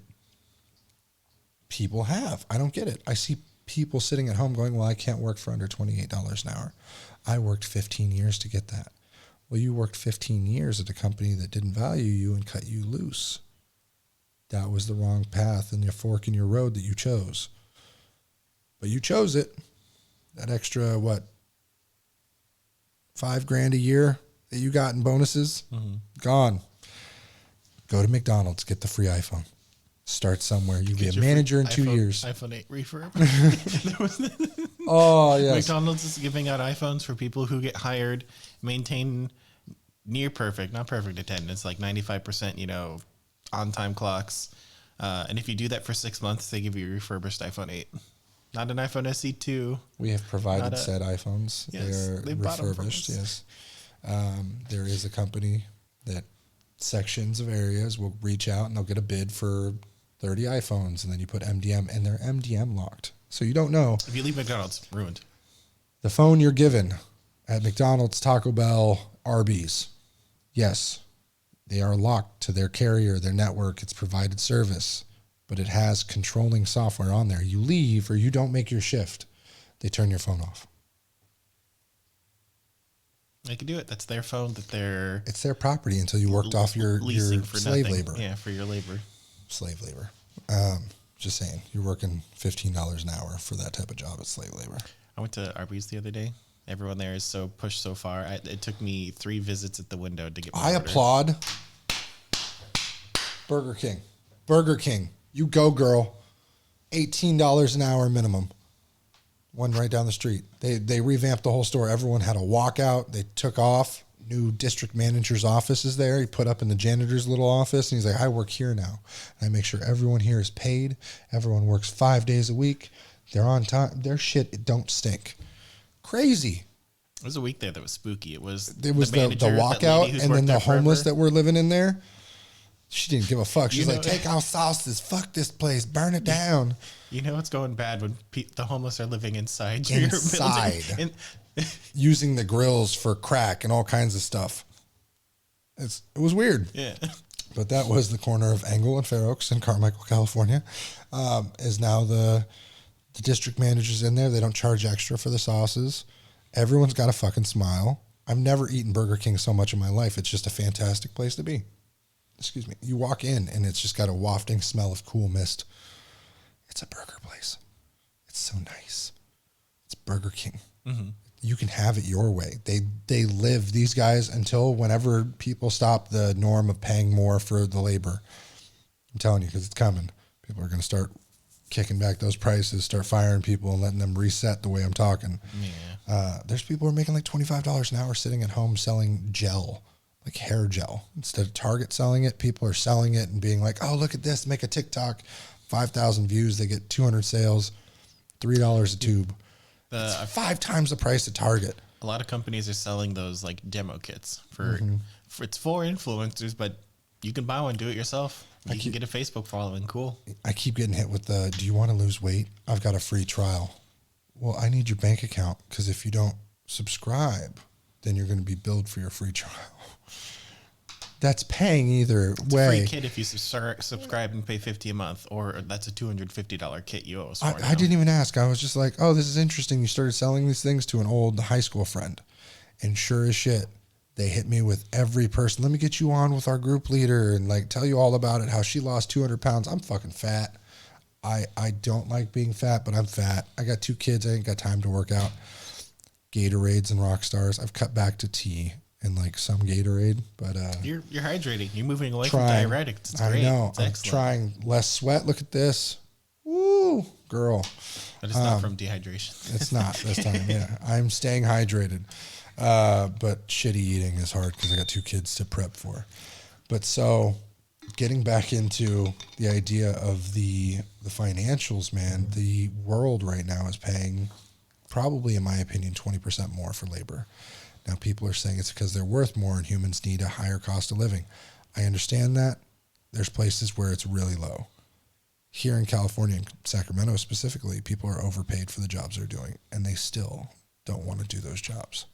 people have. I don't get it. I see people sitting at home going, well, I can't work for under $28 an hour. I worked 15 years to get that. Well, you worked 15 years at a company that didn't value you and cut you loose. That was the wrong path and the fork in your road that you chose. But you chose it. That extra, $5,000 a year that you got in bonuses, gone. Go to McDonald's, get the free iPhone. Start somewhere. You'll be a manager in 2 years. iPhone 8 refurb. Oh, yes. McDonald's is giving out iPhones for people who get hired, maintain near perfect, not perfect attendance, like 95%, on-time clocks. And if you do that for 6 months, they give you a refurbished iPhone 8. Not an iPhone SE2. We have provided said iPhones. Yes, they are refurbished. Yes. There is a company that sections of areas will reach out and they'll get a bid for 30 iPhones, and then you put MDM, and they're MDM locked. So you don't know. If you leave McDonald's, ruined. The phone you're given at McDonald's, Taco Bell, Arby's, yes, they are locked to their carrier, their network. It's provided service, but it has controlling software on there. You leave or you don't make your shift, they turn your phone off. They can do it. That's their phone that they're It's their property until you worked off your leasing for slave nothing. labor. Yeah, for your labor. Slave labor. Just saying, you're working $15 an hour for that type of job. It's slave labor. I went to Arby's the other day. Everyone there is so pushed so far. It took me 3 visits at the window to get my I order. applaud Burger King. Burger King, you go, girl. $18 an hour minimum. One right down the street. They revamped the whole store. Everyone had a walkout. They took off. New district manager's office is there. He put up in the janitor's little office, and he's like, I work here now. And I make sure everyone here is paid. Everyone works 5 days a week. They're on time. Their shit, it don't stink. Crazy. It was a week there that was spooky. It was The manager, that lady walkout, who's and worked then the there homeless forever. that were living in there. She didn't give a fuck. She's You like, know- take out sauces. Fuck this place. Burn it down. You know what's going bad when the homeless are living inside Inside. your building. Using the grills for crack and all kinds of stuff. It was weird. Yeah. But that was the corner of Engle and Fair Oaks in Carmichael, California. Is now the district manager's in there. They don't charge extra for the sauces. Everyone's got a fucking smile. I've never eaten Burger King so much in my life. It's just a fantastic place to be. Excuse me. You walk in and it's just got a wafting smell of cool mist. It's a burger place. It's so nice. It's Burger King. Mm-hmm. You can have it your way. They live, these guys, until whenever people stop the norm of paying more for the labor. I'm telling you, because it's coming. People are going to start kicking back those prices, start firing people and letting them reset the way I'm talking. Yeah. There's people who are making like $25 an hour sitting at home selling gel, like hair gel. Instead of Target selling it, people are selling it and being like, oh, look at this, make a TikTok, 5,000 views, they get 200 sales, $3 a tube. It's 5 times the price at Target. A lot of companies are selling those like demo kits Mm-hmm. for it's for influencers, but you can buy one, do it yourself. You can get a Facebook following. Cool. I keep getting hit with the, do you want to lose weight? I've got a free trial. Well, I need your bank account because if you don't subscribe, then you're going to be billed for your free trial. That's paying either It's way. a free kit if you subscribe and pay $50 a month, or that's a $250 kit you owe us for. I didn't even ask. I was just like, oh, this is interesting. You started selling these things to an old high school friend. And sure as shit, they hit me with every person. Let me get you on with our group leader and like tell you all about it, how she lost 200 pounds. I'm fucking fat. I don't like being fat, but I'm fat. I got 2 kids. I ain't got time to work out. Gatorades and Rockstars. I've cut back to tea and like some Gatorade, but You're hydrating. You're moving away trying. from diuretics. It's I great. know. It's I'm excellent. trying less sweat. Look at this. Woo, girl. But it's not from dehydration. It's not this time. Yeah, I'm staying hydrated, but shitty eating is hard because I got 2 kids to prep for. But so, getting back into the idea of the financials, man, the world right now is paying probably, in my opinion, 20% more for labor. Now, people are saying it's because they're worth more and humans need a higher cost of living. I understand that. There's places where it's really low. Here in California, and Sacramento specifically, people are overpaid for the jobs they're doing, and they still don't want to do those jobs.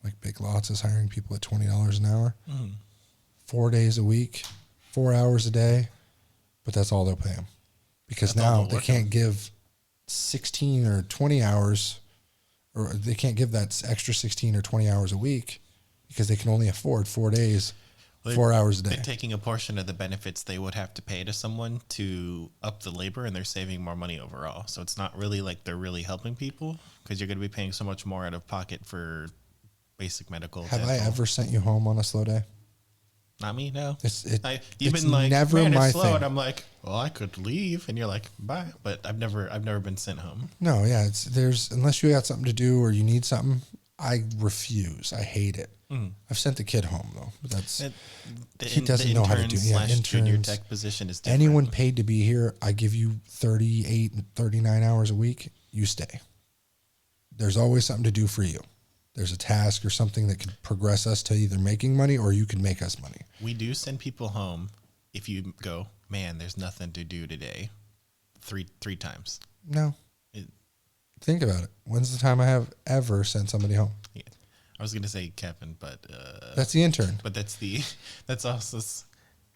Like Big Lots is hiring people at $20 an hour, 4 days a week, 4 hours a day, but that's all they'll pay them. Because That's all now they'll they work can't give 16 or 20 hours, or they can't give that extra 16 or 20 hours a week because they can only afford 4 days, 4 hours a day. They're taking a portion of the benefits they would have to pay to someone to up the labor, and they're saving more money overall. So it's not really like they're really helping people because you're going to be paying so much more out of pocket for basic medical. Have I dental. ever sent you home on a slow day? Not me, no. it's You've been like, never man, my it's slow, thing. and I'm like, well, I could leave, and you're like, bye. But I've never been sent home. No, yeah, there's unless you got something to do or you need something, I refuse. I hate it. I've sent the kid home though, but that's he doesn't know how to do. Yeah, Junior interns. tech position is different. Anyone paid to be here, I give you 38 and 39 hours a week. You stay. There's always something to do for you. there's a task or something that could progress us to either making money or you can make us money. We do send people home if you go, man, there's nothing to do today. Three times. No. It, Think about it. When's the time I have ever sent somebody home? yeah. I was going to say Kevin, but That's the intern. but that's also,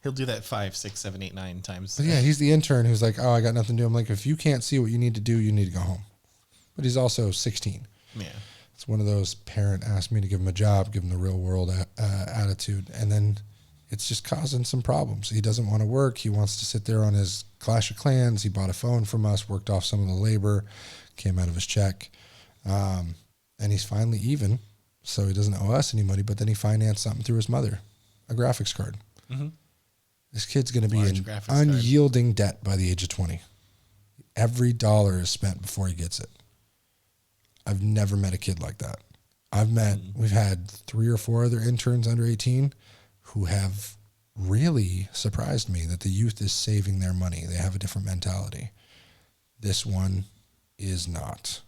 he'll do that 5, 6, 7, 8, 9 times. But yeah, he's the intern who's like, oh, I got nothing to do. I'm like, if you can't see what you need to do, you need to go home. But he's also 16. Yeah. It's one of those parent asked me to give him a job, give him the real world attitude. And then it's just causing some problems. He doesn't want to work. He wants to sit there on his Clash of Clans. He bought a phone from us, worked off some of the labor, came out of his check. And he's finally even, so he doesn't owe us any money, but then he financed something through his mother, a graphics card. Mm-hmm. This kid's going to be Large in graphics card. unyielding debt by the age of 20. Every dollar is spent before he gets it. I've never met a kid like that. We've had 3 or 4 other interns under 18 who have really surprised me that the youth is saving their money. They have a different mentality. This one is not.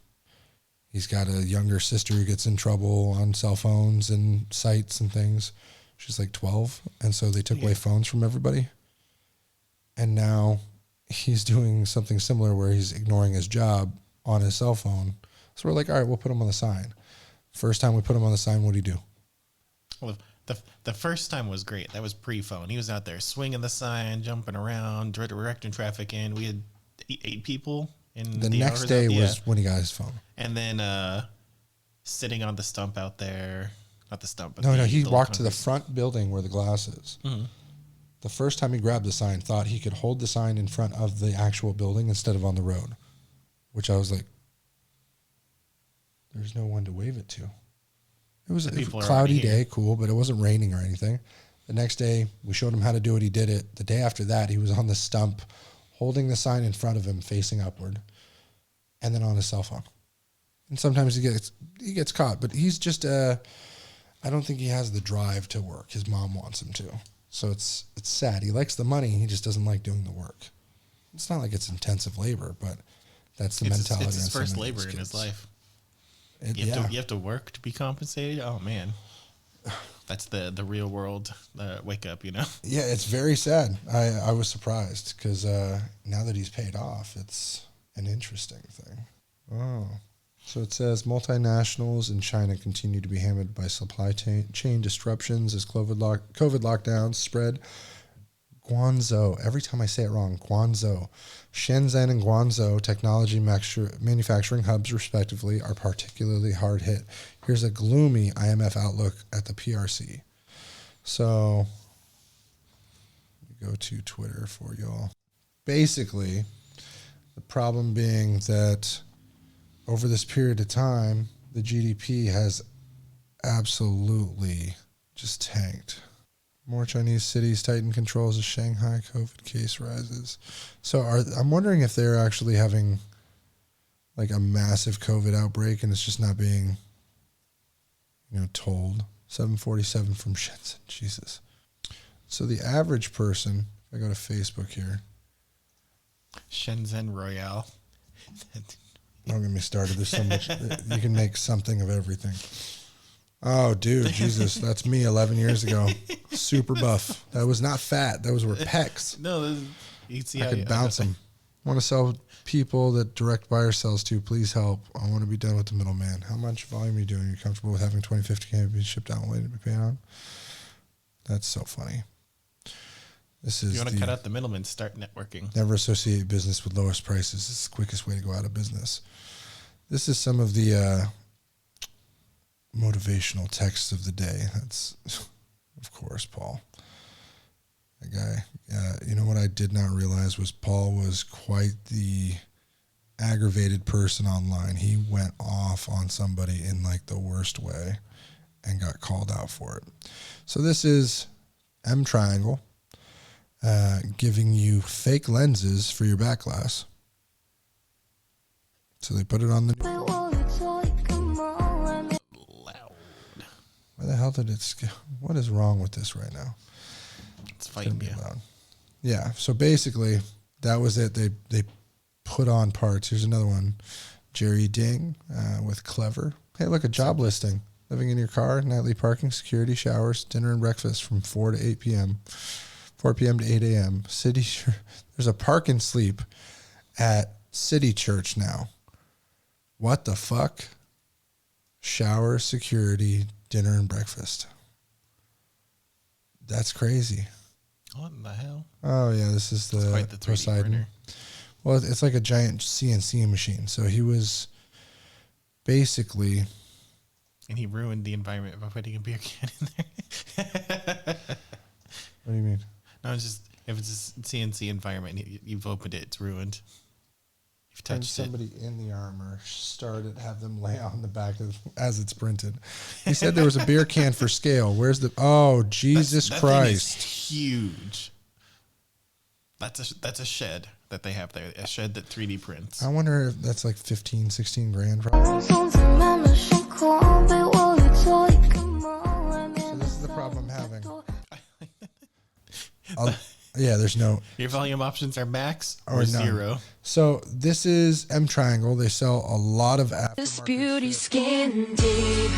He's got a younger sister who gets in trouble on cell phones and sites and things. She's like 12, and so they took away phones from everybody. And now he's doing something similar where he's ignoring his job on his cell phone. So we're like, all right, we'll put him on the sign. First time we put him on the sign, what do you do? Well, the first time was great. That was pre-phone. He was out there swinging the sign, jumping around, directing traffic in. We had 8 people in The next day was when he got his phone. And then sitting on the stump out there. Not the stump, but No, he the walked to the concrete. front building where the glass is. Mm-hmm. The first time he grabbed the sign, thought he could hold the sign in front of the actual building instead of on the road, which I was like, there's no one to wave it to. It was a people are cloudy already here. day, cool, but it wasn't raining or anything. The next day, we showed him how to do it. He did it. The day after that, he was on the stump, holding the sign in front of him, facing upward, and then on his cell phone. And sometimes he gets caught, but he's just I don't think he has the drive to work. His mom wants him to, so it's sad. He likes the money, he just doesn't like doing the work. It's not like it's intensive labor, but that's the mentality. It's his on some first of labor these in his kids. life. You You have to work to be compensated. Oh man, that's the real world wake up. You know. Yeah, it's very sad. I was surprised because now that he's paid off, it's an interesting thing. Oh, so it says multinationals in China continue to be hammered by supply chain disruptions as COVID lockdowns spread. Guangzhou, every time I say it wrong, Guangzhou. Shenzhen and Guangzhou technology manufacturing hubs, respectively, are particularly hard hit. Here's a gloomy IMF outlook at the PRC. So, go to Twitter for y'all. Basically, the problem being that over this period of time, the GDP has absolutely just tanked. More Chinese cities tighten controls as Shanghai COVID case rises. So I'm wondering if they're actually having like a massive COVID outbreak and it's just not being, told. 747 from Shenzhen. Jesus. So the average person, if I go to Facebook here. Shenzhen Royale. Don't get me started. There's so much. You can make something of everything. Oh, dude, Jesus. That's me 11 years ago. Super buff. That was not fat. Those were pecs. No, you can see I how could bounce them. I want to sell people that direct buyer sells to. Please help. I want to be done with the middleman. How much volume are you doing? Are you comfortable with having 2050K be shipped out and waiting to be paid on? That's so funny. This is If you want to cut out the middleman, start networking. never associate business with lowest prices. It's the quickest way to go out of business. This is some of the motivational texts of the day. That's, of course, Paul. That guy. You know what I did not realize was Paul was quite the aggravated person online. He went off on somebody in like the worst way and got called out for it. So this is M Triangle giving you fake lenses for your back glass. So they put it on the... Loud. Why the hell did it... What is wrong with this right now? It's fighting you. Loud. Yeah, so basically, that was it. They put on parts. Here's another one. Jerry Ding with Clever. Hey, look, a job listing. living in your car, nightly parking, security, showers, dinner and breakfast from 4 to 8 p.m., 4 p.m. to 8 a.m. There's a park and sleep at City Church now. What the fuck? Shower, security, dinner and breakfast. That's crazy. What in the hell? Oh, yeah, this is the Quite the 3D Poseidon. printer. Well, it's like a giant CNC machine. So he was basically... And he ruined the environment by putting a beer can in there. What do you mean? No, it's just, if it's a CNC environment, you've opened it, it's ruined. You've And touched it. somebody in the armor started, have them lay on the back as it's printed. He said there was a beer can for scale. Where's the... Oh, Jesus That thing is Christ. huge. That's a shed that they have there. A shed that 3D prints. I wonder if that's like 15, 16 grand. Probably. So this is the problem I'm having. Yeah, there's no... Your volume options are max Or or none. 0. So this is M Triangle. They sell a lot of This aftermarket beauty shit. skin deep.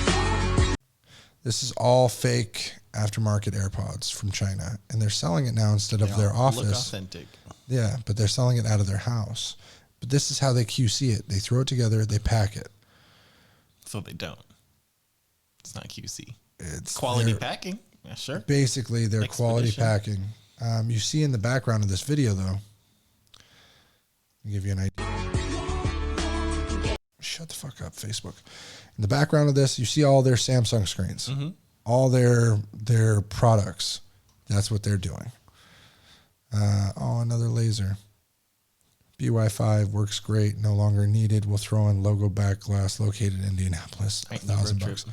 This is all fake aftermarket AirPods from China, and they're selling it now instead of their Look office. authentic. Yeah, but they're selling it out of their house. But this is how they QC it. They throw it together, they pack it. So they don't. It's not QC. It's Quality their- packing. Yeah, sure. Basically, their quality Expedition. packing. You see in the background of this video, though. I'll give you an idea. Shut the fuck up, Facebook. In the background of this, you see all their Samsung screens, all their products. That's what they're doing. Another laser. BY5 works great. No longer needed. We'll throw in logo back glass located in Indianapolis. Ain't no road $1,000 trip. bucks.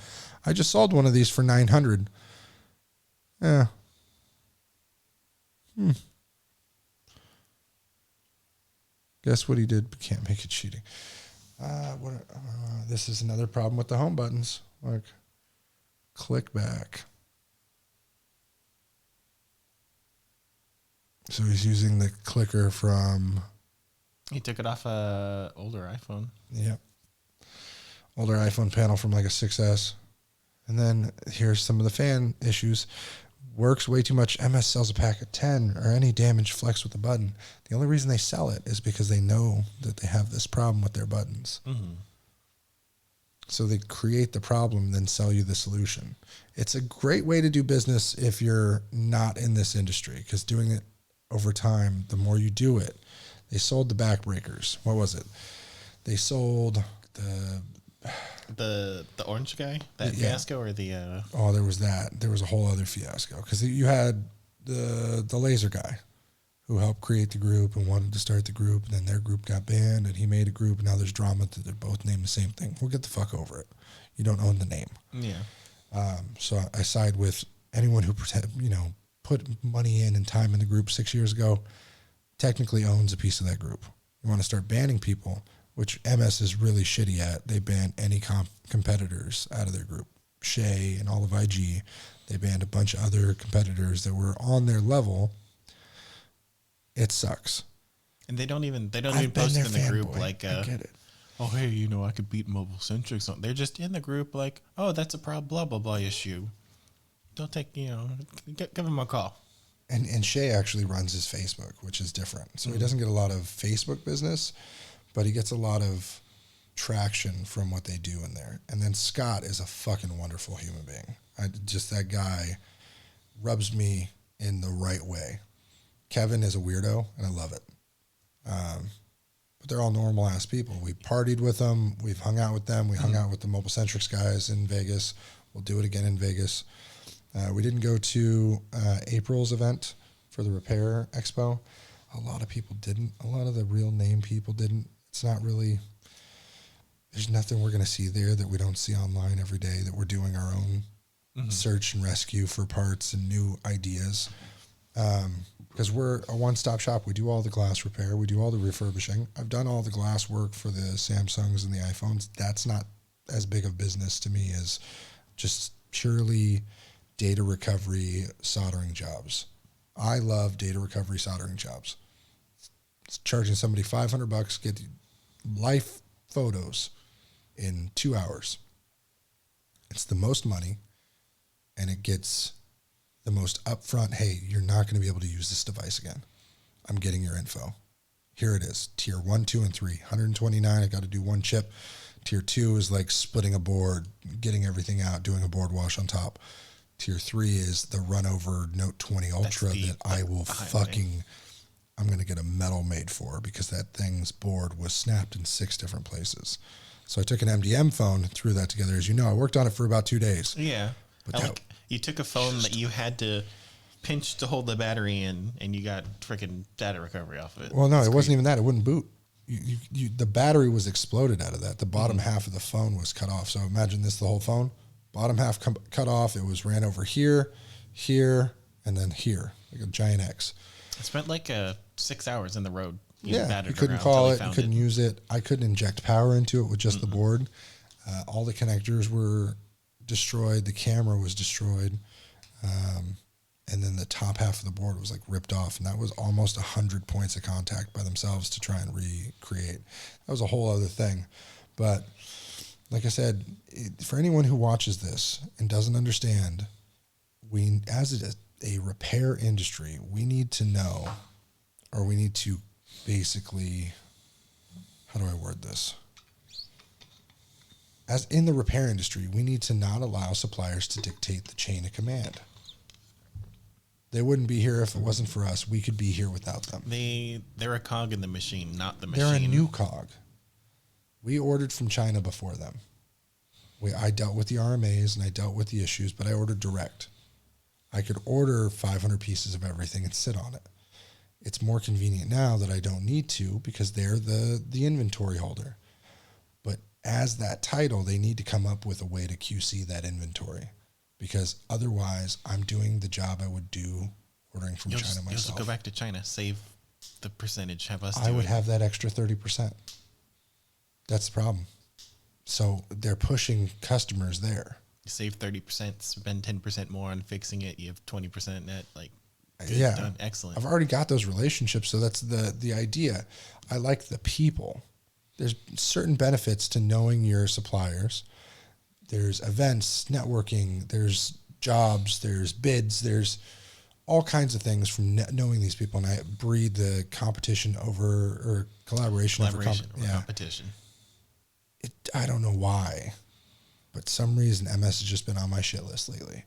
I just sold one of these for $900. Yeah. Guess what he did? But can't make it cheating. This is another problem with the home buttons. Like, click back. So he's using the clicker from, He took it off a older iPhone. yep, older iPhone panel from like a 6S. And then here's some of the fan issues. Works way too much. MS sells a pack of 10 or any damaged flex with the button. The only reason they sell it is because they know that they have this problem with their buttons. So they create the problem, then sell you the solution. It's a great way to do business if you're not in this industry, because doing it over time, the more you do it. They sold the backbreakers. What was it? They sold The orange guy? That Yeah. fiasco or the... Oh, there was that. There was a whole other fiasco because you had the laser guy who helped create the group and wanted to start the group, and then their group got banned, and he made a group, and now there's drama that they're both named the same thing. Well, get the fuck over it. You don't own the name. Yeah. So I side with anyone who put money in and time in the group 6 years ago, technically owns a piece of that group. You want to start banning people, which MS is really shitty at. They ban any competitors out of their group. Shay and all of IG, they banned a bunch of other competitors that were on their level. It sucks. And they don't even I've been post their in the group fanboy. like, I get it. oh, hey, I could beat Mobile Centric. They're just in the group like, oh, that's a problem, blah, blah, blah issue. Don't take, give them a call. And Shay actually runs his Facebook, which is different. So he doesn't get a lot of Facebook business, but he gets a lot of traction from what they do in there. And then Scott is a fucking wonderful human being. That guy rubs me in the right way. Kevin is a weirdo, and I love it. But they're all normal ass people. We partied with them. We've hung out with them. We hung out with the Mobile Centrics guys in Vegas. We'll do it again in Vegas. We didn't go to April's event for the Repair Expo. A lot of people didn't. A lot of the real name people didn't. It's not really, there's nothing we're going to see there that we don't see online every day, that we're doing our own search and rescue for parts and new ideas. Because we're a one-stop shop. We do all the glass repair. We do all the refurbishing. I've done all the glass work for the Samsungs and the iPhones. That's not as big of business to me as just purely data recovery soldering jobs. I love data recovery soldering jobs. It's charging somebody $500, get live photos in 2 hours. gets the most money, and it gets the most upfront, hey, you're not going to be able to use this device again. I'm getting your info. Here it is. Tier 1, 2, and 3. 129, I got to do one chip. Tier 2 is like splitting a board, getting everything out, doing a board wash on top. Tier 3 is the run over Note 20 Ultra that I will fucking, I'm going to get a medal made for, because that thing's board was snapped in 6 different places. So I took an MDM phone, threw that together. As you know, I worked on it for about 2 days. Yeah. But you took a phone that you had to pinch to hold the battery in, and you got freaking data recovery off of it. Well, no, it wasn't even that. It wouldn't boot. The battery was exploded out of that. The bottom half of the phone was cut off. So imagine this, the whole phone. Bottom half cut off. It was ran over here, here, and then here, like a giant X. I spent like 6 hours in the road. You couldn't call it. You couldn't use it. I couldn't inject power into it with just the board. All the connectors were destroyed. The camera was destroyed. And then the top half of the board was like ripped off. And that was almost 100 points of contact by themselves to try and recreate. That was a whole other thing. But like I said, for anyone who watches this and doesn't understand, we, as a repair industry, we need to know, or we need to basically, how do I word this? As in the repair industry, we need to not allow suppliers to dictate the chain of command. They wouldn't be here if it wasn't for us. We could be here without them. They're a cog in the machine, not the machine. They're a new cog. We ordered from China before them. I dealt with the RMAs and I dealt with the issues, but I ordered direct. I could order 500 pieces of everything and sit on it. It's more convenient now that I don't need to, because they're the inventory holder. But as that title, they need to come up with a way to QC that inventory, because otherwise I'm doing the job I would do ordering from China myself. You'll just go back to China, save the percentage, have us I would have that extra 30%. That's the problem. So they're pushing customers there. You save 30%, spend 10% more on fixing it. You have 20% net. Like, good, yeah, done. Excellent. I've already got those relationships, so that's the idea. I like the people. There's certain benefits to knowing your suppliers. There's events, networking, there's jobs, there's bids, there's all kinds of things from knowing these people. And I breed the competition over collaboration over competition. I don't know why, but some reason MS has just been on my shit list lately,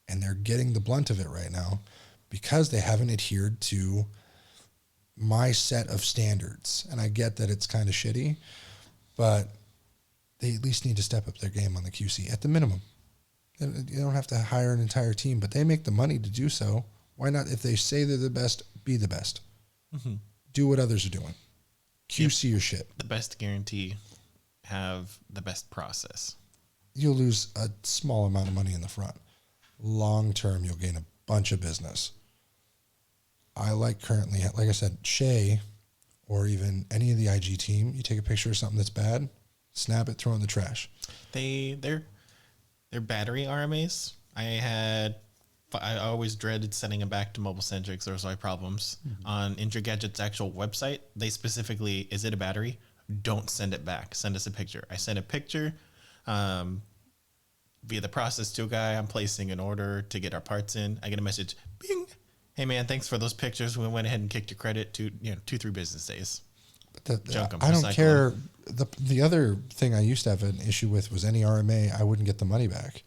and they're getting the blunt of it right now because they haven't adhered to my set of standards. And I get that it's kind of shitty, but they at least need to step up their game on the QC at the minimum. You don't have to hire an entire team, but they make the money to do so. Why not? If they say they're the best, be the best. Mm-hmm. Do what others are doing. QC your shit. The best guarantee, have the best process. You'll lose a small amount of money in the front. Long term, you'll gain a bunch of business. I like currently, like I said, Shay, or even any of the IG team, you take a picture of something that's bad, snap it, throw it in the trash. They're battery RMAs. I always dreaded sending them back to Mobile Centrics. There was my problems. Mm-hmm. On Intragadget's actual website, they specifically, is it a battery? Don't send it back. Send us a picture. I sent a picture via the process to a guy. I'm placing an order to get our parts in. I get a message, bing. Hey man, thanks for those pictures. We went ahead and kicked your credit to 2-3 business days. I don't care. The other thing I used to have an issue with was any RMA, I wouldn't get the money back.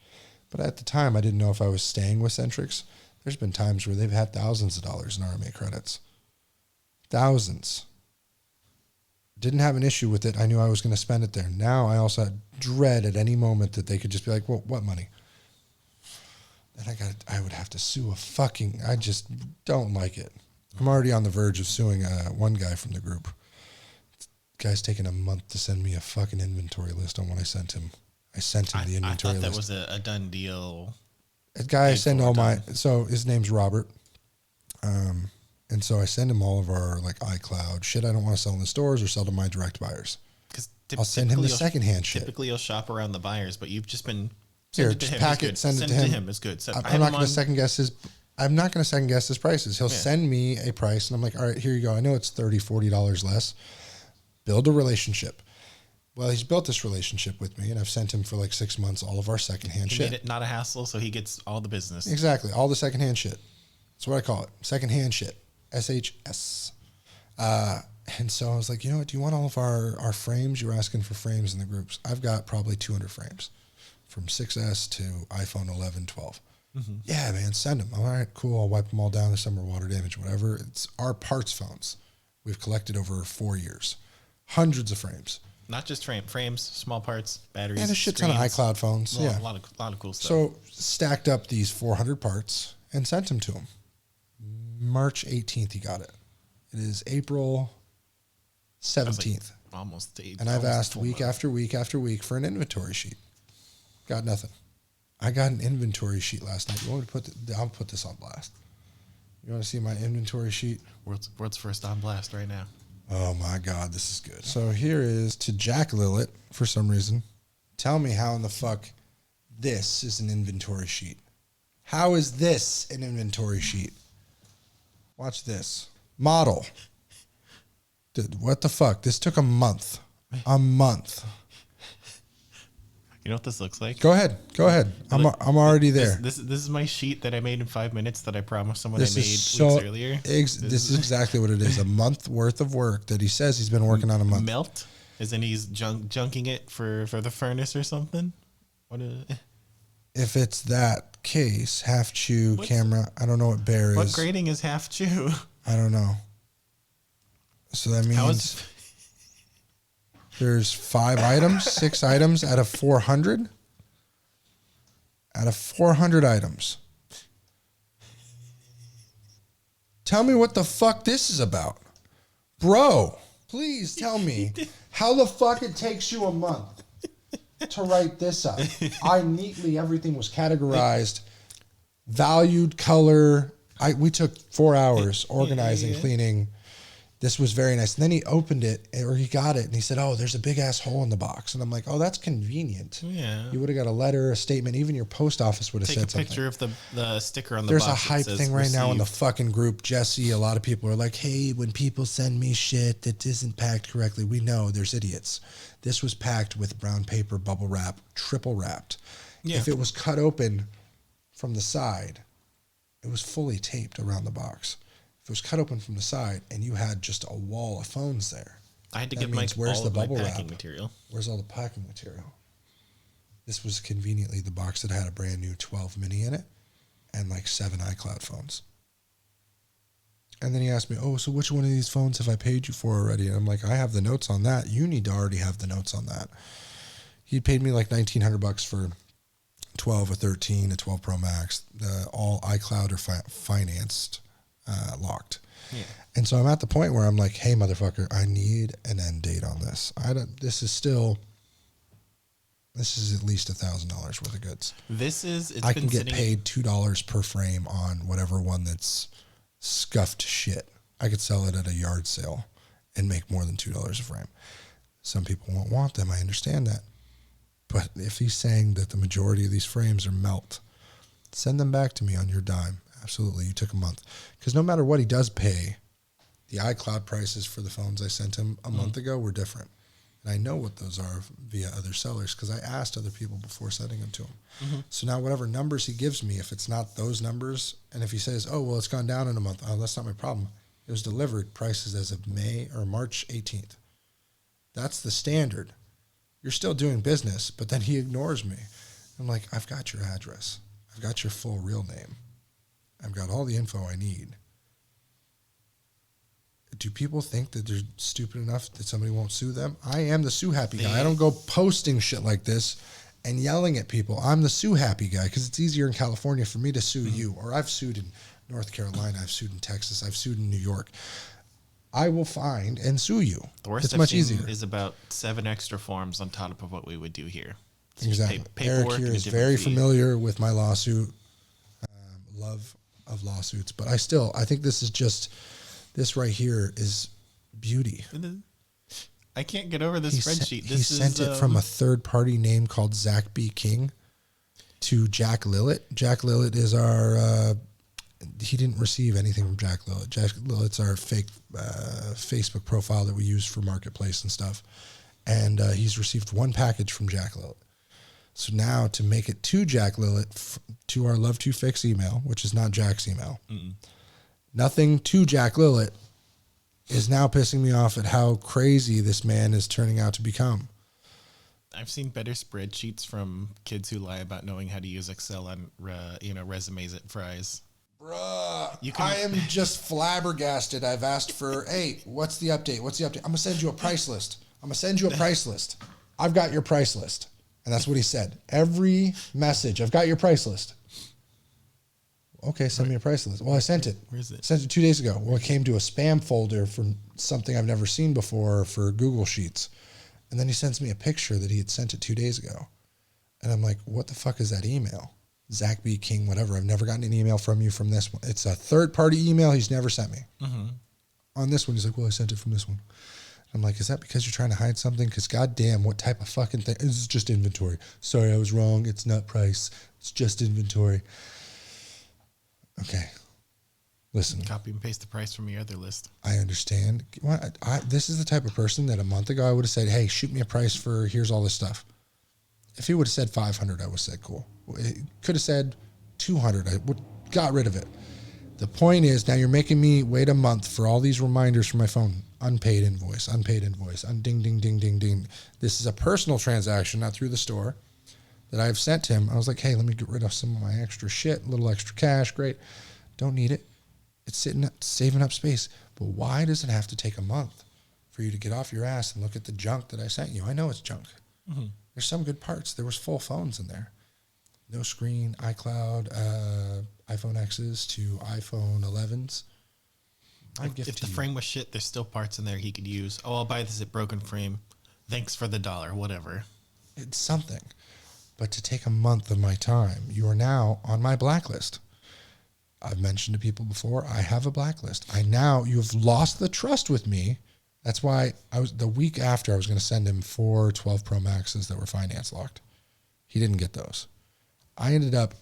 But at the time, I didn't know if I was staying with Centrix. There's been times where they've had thousands of dollars in RMA credits. Thousands. Didn't have an issue with it. I knew I was going to spend it there. Now I also dread at any moment that they could just be like, well, what money? And I would have to sue I just don't like it. I'm already on the verge of suing one guy from the group. Guy's taken a month to send me a fucking inventory list on what I sent him. I sent him the inventory list. I thought that was a done deal. A guy I send all my, so his name's Robert. And so I send him all of our like iCloud shit I don't want to sell in the stores or sell to my direct buyers. I'll send him the secondhand shit. Typically you'll shop around the buyers, but you've just been here, just pack it, send it to him. It's good. I'm not going to second guess his prices. He'll send me a price and I'm like, all right, here you go. I know it's $30, $40 less. Build a relationship. Well, he's built this relationship with me, and I've sent him for like 6 months all of our secondhand He shit. made it not a hassle, so he gets all the business. Exactly, all the secondhand shit. That's what I call it, secondhand shit. SHS. And so I was like, you know what? Do you want all of our frames? You were asking for frames in the groups. I've got probably 200 frames, from 6S to iPhone 11, 12. Yeah, man, send them. All right, cool. I'll wipe them all down. There's some are water damage, whatever. It's our parts phones. We've collected over 4 years, hundreds of frames. Not just frames, small parts, batteries, And a shit ton of screens. iCloud phones. Well, Yeah. a lot of cool stuff. So stacked up these 400 parts and sent them to him. March 18th, he got it. It is April 17th. Almost 8. And I've almost asked full week month. after week after week for an inventory sheet. Got nothing. I got an inventory sheet last night. You want me to I'll put this on blast. You want to see my inventory sheet? World's first on blast right now. Oh my God, this is good. So here is to Jack Lillet for some reason. Tell me how in the fuck this is an inventory sheet. How is this an inventory sheet? Watch this. Model. Dude, what the fuck? This took a month. A month. You know what this looks like? Go ahead. I'm already there. This is my sheet that I made in 5 minutes that I promised someone This I made is weeks so earlier. this is exactly what it is. A month worth of work that he says he's been working on a month. Melt? As in he's junking it for the furnace or something? What is If it's that case, half chew camera. I don't know what bear what is. grading is half chew? I don't know. So that How means is there's 5 items, 6 items out of 400. Out of 400 items. Tell me what the fuck this is about. Bro, please tell me how the fuck it takes you a month to write this up. Everything was categorized, valued, color. We took 4 hours organizing, cleaning. This was very nice. And then he opened it, or he got it, and he said, oh, there's a big ass hole in the box. And I'm like, oh, that's convenient. Yeah. You would have got a letter, a statement. Even your post office would have Take said a something. picture of the sticker on the There's a box. that hype says thing right now in the received. fucking group. Jesse, a lot of people are like, hey, when people send me shit that isn't packed correctly, we know there's idiots. This was packed with brown paper, bubble wrap, triple wrapped. Yeah. If it was cut open from the side, it was fully taped around the box. If it was cut open from the side and you had just a wall of phones there, I had to that give Mike means where's all the of my bubble packing wrap? material. Where's all the packing material? This was conveniently the box that had a brand new 12 mini in it and like 7 iCloud phones. And then he asked me, oh, so which one of these phones have I paid you for already? And I'm like, I have the notes on that. You need to already have the notes on that. He paid me like $1,900 for 12 or 13, a 12 Pro Max, all iCloud are financed, locked. Yeah. And so I'm at the point where I'm like, hey, motherfucker, I need an end date on this. This is at least $1,000 worth of goods. I I can get paid $2 per frame on whatever one that's scuffed shit. I could sell it at a yard sale and make more than $2 a frame. Some people won't want them. I understand that. But if he's saying that the majority of these frames are melt, send them back to me on your dime. Absolutely. You took a month. Because no matter what he does pay, the iCloud prices for the phones I sent him a month ago were different. And I know what those are via other sellers because I asked other people before sending them to him. So now whatever numbers he gives me, if it's not those numbers, and if he says, oh, well, it's gone down in a month, oh, that's not my problem. It was delivered prices as of May or March 18th. That's the standard. You're still doing business, but then he ignores me. I'm like, I've got your address. I've got your full real name. I've got all the info I need. Do people think that they're stupid enough that somebody won't sue them? I am the sue happy guy. I don't go posting shit like this and yelling at people. I'm the sue happy guy because it's easier in California for me to sue you. Or I've sued in North Carolina. I've sued in Texas. I've sued in New York. I will find and sue you. The worst it's I've much seen easier. is about 7 extra forms on top of what we would do here. It's just Exactly. Eric paperwork here and a is different very fee. familiar with my lawsuit. Love of lawsuits, but I think this right here is beauty. I can't get over this spreadsheet. He sent it from a third party name called Zach B. King to Jack Lillet. Jack Lillet is our. He didn't receive anything from Jack Lillet. Jack Lillet's our fake Facebook profile that we use for marketplace and stuff. and he's received one package from Jack Lillet. So now to make it to Jack Lillet, to our Love to Fix email, which is not Jack's email, nothing to Jack Lillet is now pissing me off at how crazy this man is turning out to become. I've seen better spreadsheets from kids who lie about knowing how to use Excel on resumes at Fry's. Bruh, I am just flabbergasted. I've asked for, hey, what's the update? What's the update? I'm going to send you a price list. I've got your price list. And that's what he said. Every message, I've got your price list. Okay, send me a price list. Well, I sent it. Where is it? Sent it 2 days ago. Well, it came to a spam folder from something I've never seen before for Google Sheets. And then he sends me a picture that he had sent it 2 days ago. And I'm like, what the fuck is that email? Zach B. King, whatever. I've never gotten an email from you from this one. It's a third-party email he's never sent me. On this one, he's like, well, I sent it from this one. I'm like, is that because you're trying to hide something? Because goddamn, what type of fucking thing? This is just inventory. Sorry, I was wrong. It's not price. It's just inventory. Okay. Listen. Copy and paste the price from your other list. I understand. This is the type of person that a month ago I would have said, hey, shoot me a price for here's all this stuff. If he would have said 500, I would have said, cool. It could have said 200. I would got rid of it. The point is, now you're making me wait a month for all these reminders from my phone. Unpaid invoice, ding, ding, ding, ding, ding. This is a personal transaction, not through the store, that I've sent him. I was like, hey, let me get rid of some of my extra shit, a little extra cash. Great. Don't need it. It's saving up space. But why does it have to take a month for you to get off your ass and look at the junk that I sent you? I know it's junk. There's some good parts. There was full phones in there. No screen, iCloud, iPhone X's to iPhone 11s. If the frame was shit, there's still parts in there he could use. Oh, I'll buy this at Broken Frame. Thanks for the $1, whatever. It's something. But to take a month of my time, you are now on my blacklist. I've mentioned to people before, I have a blacklist. You've lost the trust with me. That's why the week after I was going to send him 4 12 Pro Maxes that were finance locked. He didn't get those. I ended up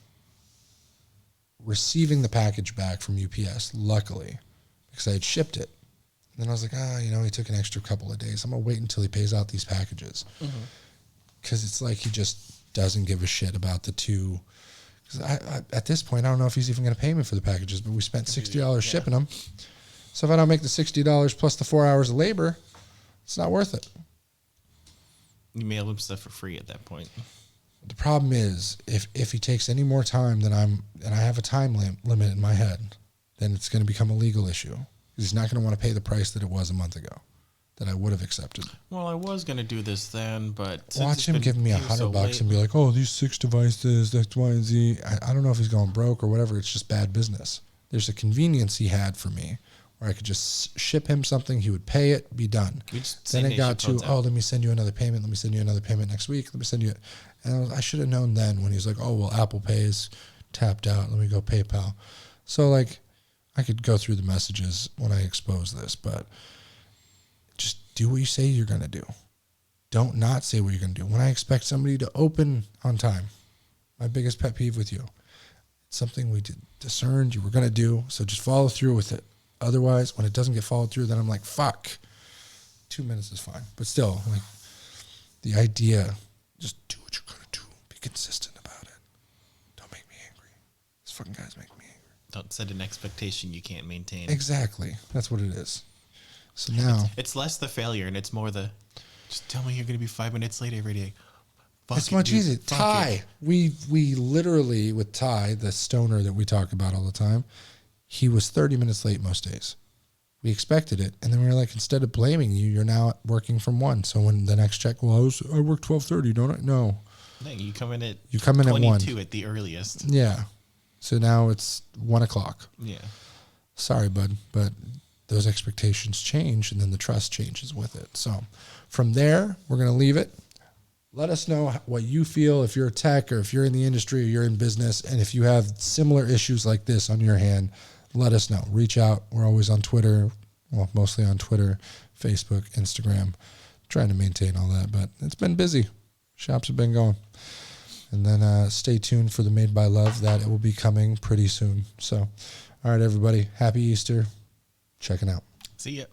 receiving the package back from UPS, luckily, because I had shipped it. And then I was like, he took an extra couple of days. I'm going to wait until he pays out these packages. Because it's like he just doesn't give a shit about the two. Because at this point, I don't know if he's even going to pay me for the packages, but we spent $60 shipping them. So if I don't make the $60 plus the 4 hours of labor, it's not worth it. You mail him stuff for free at that point. The problem is, if he takes any more time than I have a time limit in my head, then it's going to become a legal issue. Because he's not going to want to pay the price that it was a month ago, that I would have accepted. Well, I was going to do this then, but watch him give me $100 and be like, "Oh, these 6 devices, X, Y, and Z." I don't know if he's going broke or whatever. It's just bad business. There's a convenience he had for me where I could just ship him something, he would pay it, be done. Then it got to, let me send you another payment. Let me send you another payment next week. Let me send you it. And I should have known then when he's like, oh, well, Apple Pay is tapped out. Let me go PayPal. So, I could go through the messages when I expose this, but just do what you say you're going to do. Don't not say what you're going to do. When I expect somebody to open on time, my biggest pet peeve with you, it's something we discerned you were going to do, so just follow through with it. Otherwise, when it doesn't get followed through, then I'm like, fuck. 2 minutes is fine. But still, the idea, just do what you're going to do. Be consistent about it. Don't make me angry. These fucking guys make me angry. Don't set an expectation you can't maintain. Exactly. That's what it is. So now... It's less the failure, and it's more the, just tell me you're going to be 5 minutes late every day. It's much easier. Ty. We literally, with Ty, the stoner that we talk about all the time, he was 30 minutes late most days. We expected it. And then we were like, instead of blaming you, you're now working from 1. So when the next check, I work 12:30, don't I? No. You come in at 22 at the earliest. Yeah. So now it's 1 o'clock. Yeah. Sorry, bud. But those expectations change and then the trust changes with it. So from there, we're going to leave it. Let us know what you feel if you're a tech or if you're in the industry or you're in business. And if you have similar issues like this on your hand, let us know. Reach out. We're always on Twitter. Well, mostly on Twitter, Facebook, Instagram. Trying to maintain all that, but it's been busy. Shops have been going. And then stay tuned for the Made by Love. That it will be coming pretty soon. So, all right, everybody. Happy Easter. Checking out. See ya.